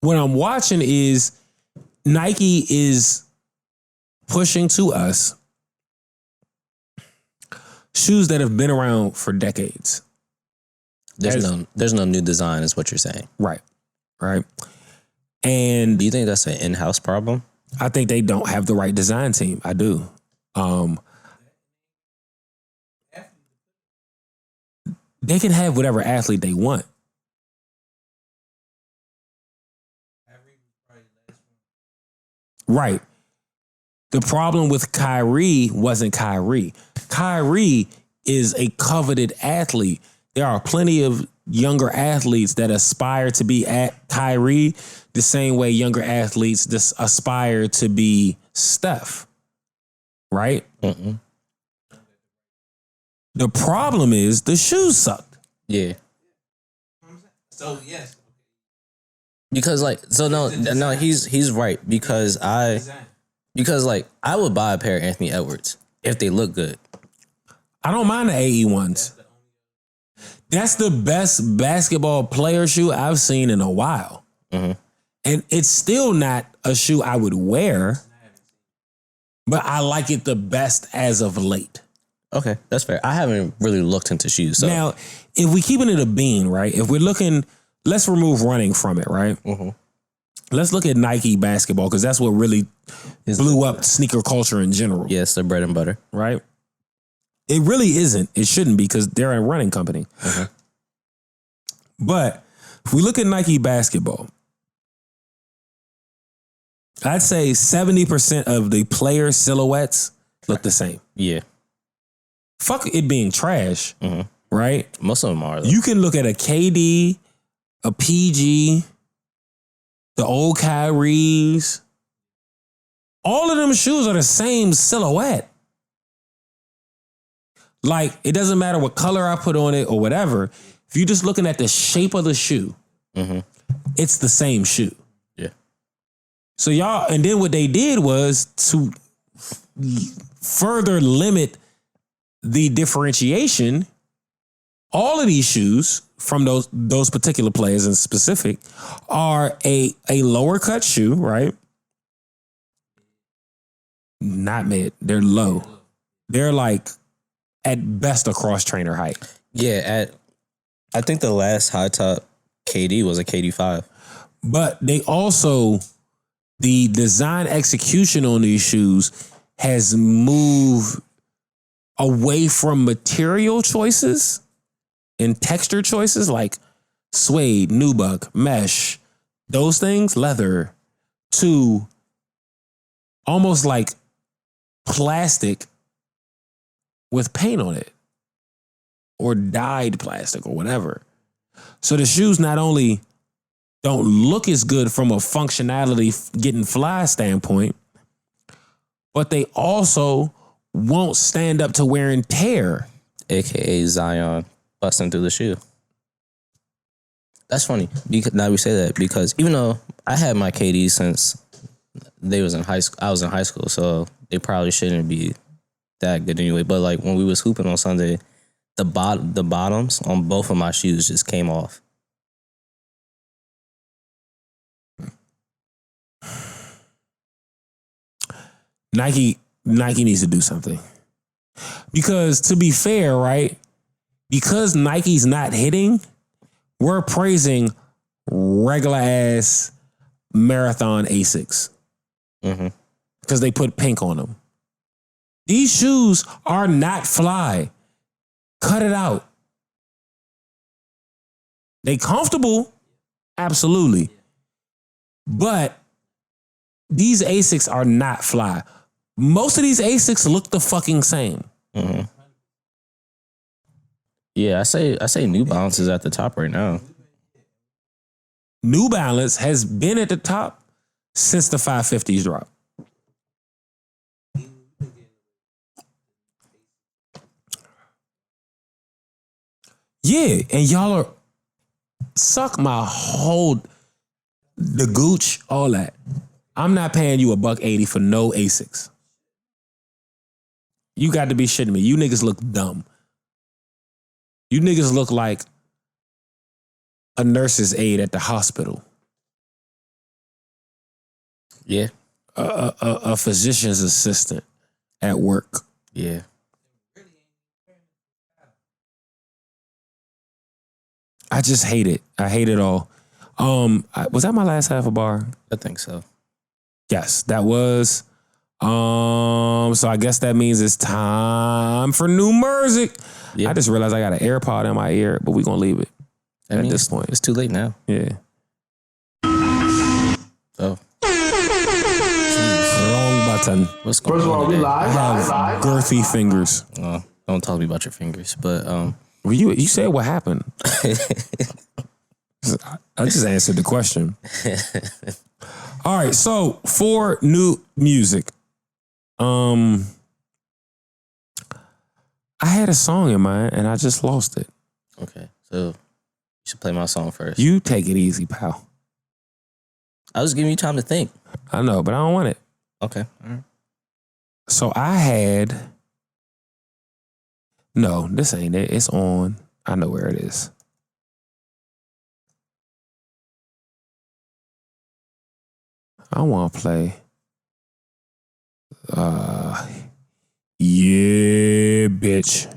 What I'm watching is Nike is pushing to us shoes that have been around for decades. There's no new design, is what you're saying. Right. And do you think that's an in-house problem? I think they don't have the right design team. I do. They can have whatever athlete they want. Right. The problem with Kyrie wasn't Kyrie. Kyrie is a coveted athlete. There are plenty of younger athletes that aspire to be at Kyrie the same way younger athletes aspire to be Steph. Right? The problem is the shoes sucked. Yeah. So yes. Because no, he's right because I would buy a pair of Anthony Edwards if they look good. I don't mind the AE ones. That's the best basketball player shoe I've seen in a while. Mm-hmm. And it's still not a shoe I would wear, but I like it the best as of late. Okay, that's fair. I haven't really looked into shoes. So. Now, if we keeping it a bean, right? If we're looking, let's remove running from it, right? Mm-hmm. Let's look at Nike basketball because that's what really blew up sneaker culture in general. Yes, the bread and butter. Right? It really isn't. It shouldn't be because they're a running company. Mm-hmm. But if we look at Nike basketball, I'd say 70% of the player silhouettes look the same. Yeah. Fuck it being trash, right? Most of them are, though. You can look at a KD, a PG, the old Kyries. All of them shoes are the same silhouette. Like, it doesn't matter what color I put on it or whatever. If you're just looking at the shape of the shoe, it's the same shoe. Yeah. So y'all, and then what they did was to further limit the differentiation, all of these shoes from those particular players in specific are a lower cut shoe, right? Not mid. They're low. They're like at best a cross trainer height. Yeah, I think the last high top KD was a KD5. But they also, the design execution on these shoes has moved away from material choices and texture choices like suede, nubuck, mesh, those things, leather, to almost like plastic with paint on it or dyed plastic or whatever. So the shoes not only don't look as good from a functionality getting fly standpoint, but they also won't stand up to wear and tear. AKA Zion busting through the shoe. That's funny. Because now we say that because even though I had my KD since they was in high school, I was in high school, so they probably shouldn't be that good anyway. But like when we was hooping on Sunday, the bottoms on both of my shoes just came off. Nike needs to do something. Because to be fair, right? Because Nike's not hitting, we're praising regular ass marathon Asics. Because they put pink on them. These shoes are not fly. Cut it out. They comfortable, absolutely. But these Asics are not fly. Most of these Asics look the fucking same. Yeah, I say New Balance is at the top right now. New Balance has been at the top since the 550s drop. Yeah, and y'all are suck my whole the gooch, all that. I'm not paying you $180 for no Asics. You got to be shitting me. You niggas look dumb. You niggas look like a nurse's aide at the hospital. Yeah. A physician's assistant at work. Yeah. I just hate it. I hate it all. Was that my last half a bar? I think so. Yes, that was. So I guess that means it's time for new music. Yeah. I just realized I got an AirPod in my ear, but we're gonna leave it at this point. It's too late now. Yeah. Oh. Wrong button. What's going First of all, on we today? I live. have girthy fingers. Oh, don't tell me about your fingers, but Well, you said what happened. I just answered the question. All right, so for new music, I had a song in mind and I just lost it. Okay, so you should play my song first. You take it easy, pal. I was giving you time to think. I know, but I don't want it. Okay. All right. So I had... No, this ain't it. It's on. I know where it is. I want to play. Yeah, bitch.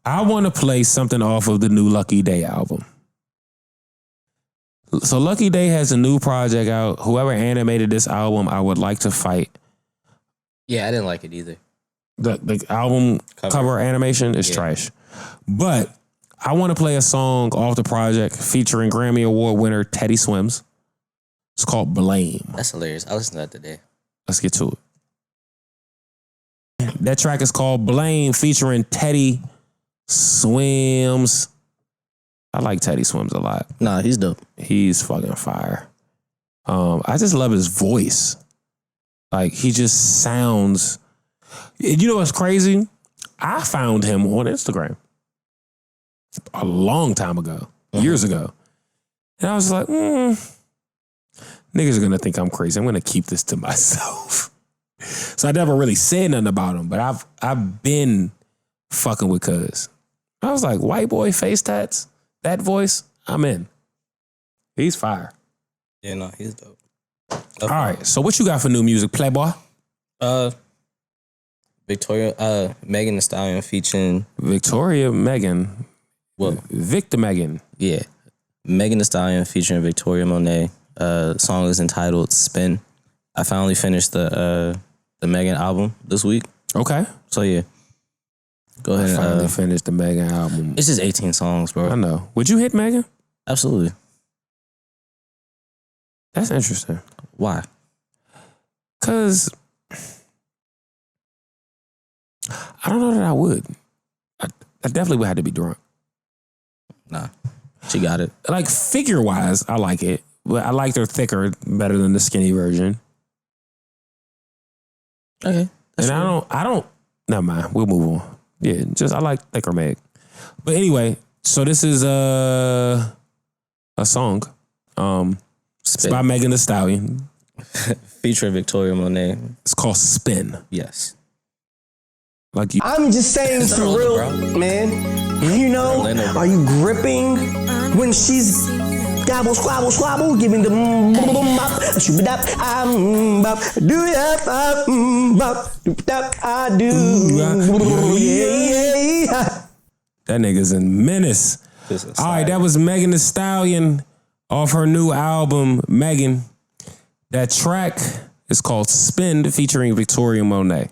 I want to play something off of the new Lucky Day album. So Lucky Day has a new project out. Whoever animated this album, I would like to fight. Yeah, I didn't like it either. The album cover animation is trash. But I want to play a song off the project featuring Grammy Award winner Teddy Swims. It's called Blame. That's hilarious. I listened to that today. Let's get to it. That track is called Blame featuring Teddy Swims. I like Teddy Swims a lot. Nah, he's dope. He's fucking fire. I just love his voice. Like, he just sounds... You know what's crazy? I found him on Instagram a long time ago, years ago. And I was like, niggas are going to think I'm crazy. I'm going to keep this to myself. So I never really said nothing about him, but I've been fucking with Cuz. I was like, white boy face tats, that voice, I'm in. He's fire. Yeah, no, he's dope. All right, so what you got for new music, Playboy? Victoria, Megan Thee Stallion featuring Victoria Megan. Well, Victor Megan. Yeah, Megan Thee Stallion featuring Victoria Monet. Song is entitled "Spin." I finally finished the Megan album this week. Okay, so yeah, go ahead. I finally finished the Megan album. It's just 18 songs, bro. I know. Would you hit Megan? Absolutely. That's interesting. Why? Because I don't know that I would. I definitely would have to be drunk. Nah, she got it. Like, figure-wise, I like it. But I liked her thicker better than the skinny version. Okay. And true. I don't, never mind. We'll move on. Yeah, I like thicker Meg. But anyway, so this is a song. It's by Megan Thee Stallion. Featuring Victoria Monet. It's called Spin. Yes. Like you. I'm just saying some real, man. You know, are you gripping when she's gobble, squabble, squabble, giving the shoot up, do ya, I do. Yeah. That nigga's in menace. All right, that was Megan Thee Stallion off her new album, Megan. That track is called Spin, featuring Victoria Monet.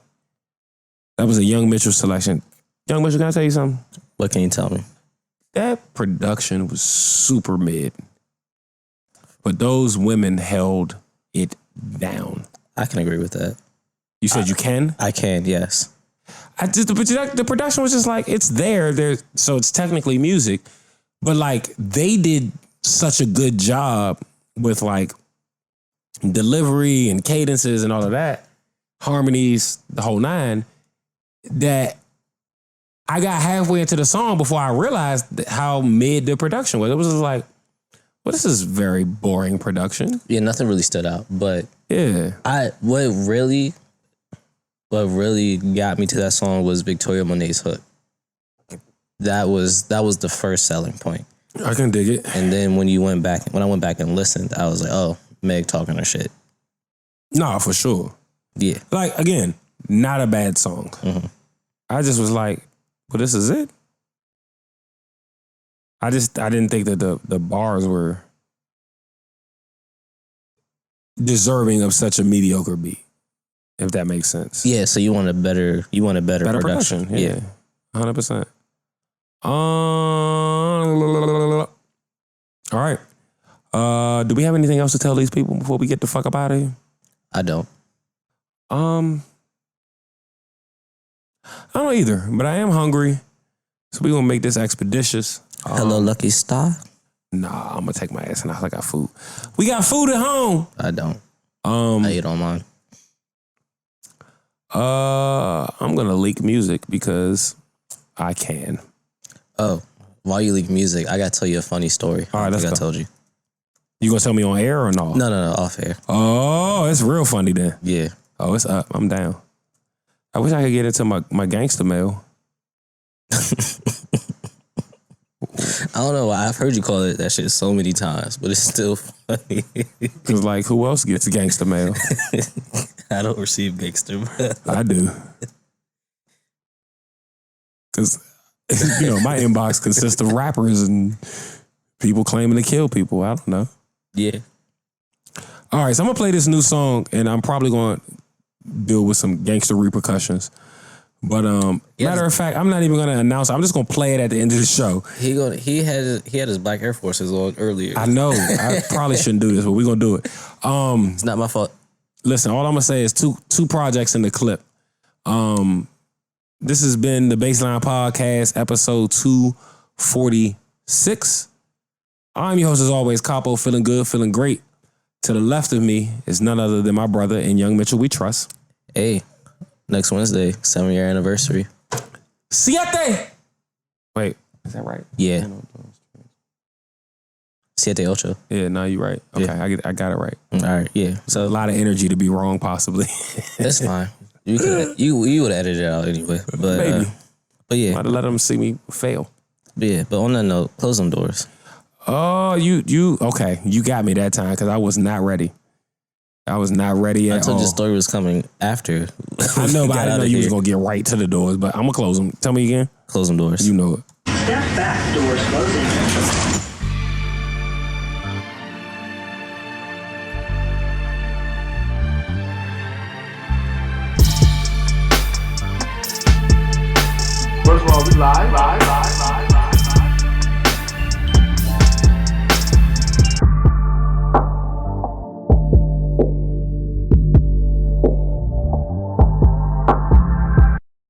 That was a Young Mitchell selection. Young Mitchell, can I tell you something? What can you tell me? That production was super mid. But those women held it down. I can agree with that. You said you can? I can, yes. The production was just like, it's there. So it's technically music. But like, they did such a good job with like delivery and cadences and all of that, harmonies, the whole nine, that I got halfway into the song before I realized how mid the production was. It was just like, well, this is very boring production. Yeah, nothing really stood out. But yeah, what really got me to that song was Victoria Monet's hook. That was the first selling point. I can dig it. And then when I went back and listened, I was like, oh, Meg talking her shit. Nah, for sure. Yeah. Like, again, not a bad song. Mm-hmm. I just was like, well, this is it? I didn't think that the bars were deserving of such a mediocre beat, if that makes sense. Yeah, so you want a better production. Yeah. 100%. All right. Do we have anything else to tell these people before we get the fuck up out of here? I don't. I don't either, but I am hungry. So we're gonna make this expeditious. Hello, Lucky Star. Nah, I'm gonna take my ass and I got food. We got food at home. I don't. I ate on mine. I'm gonna leak music because I can. Oh, while you leak music, I gotta tell you a funny story. All right, let's go. I told you. You gonna tell me on air or no? No, off air. Oh, it's real funny then. Yeah. Oh, it's up. I'm down. I wish I could get into my gangster mail. I don't know why. I've heard you call it that shit so many times, but it's still funny. Cause like, who else gets gangster mail? I don't receive gangster mail. I do. Cause my inbox consists of rappers and people claiming to kill people. I don't know. Yeah. All right, so I'm gonna play this new song, and I'm probably gonna deal with some gangster repercussions. But matter of fact, I'm not even gonna announce it. I'm just gonna play it at the end of the show. He had his Black Air Forces on earlier. I know. I probably shouldn't do this, but we're gonna do it. It's not my fault. Listen, all I'm gonna say is two projects in the clip. This has been the Bassline Podcast, episode 246. I'm your host, as always, Capo, feeling good, feeling great. To the left of me is none other than my brother and Young Mitchell we trust. Hey, next Wednesday, 7-year anniversary. Siete! Wait, is that right? Yeah. 7-8. Yeah, no, you're right. Okay, yeah. I got it right. All right, yeah. So a lot of energy to be wrong, possibly. That's fine. You would edit it out anyway. But maybe. But yeah. Might have let them see me fail. Yeah, but on that note, close them doors. Oh, you okay. You got me that time because I was not ready. I was not ready at all. I told you the story was coming after. I know, but I didn't know you was going to get right to the doors. But I'm going to close them. Tell me again. Close them doors. You know it. Step back, doors closing. First of all, we live.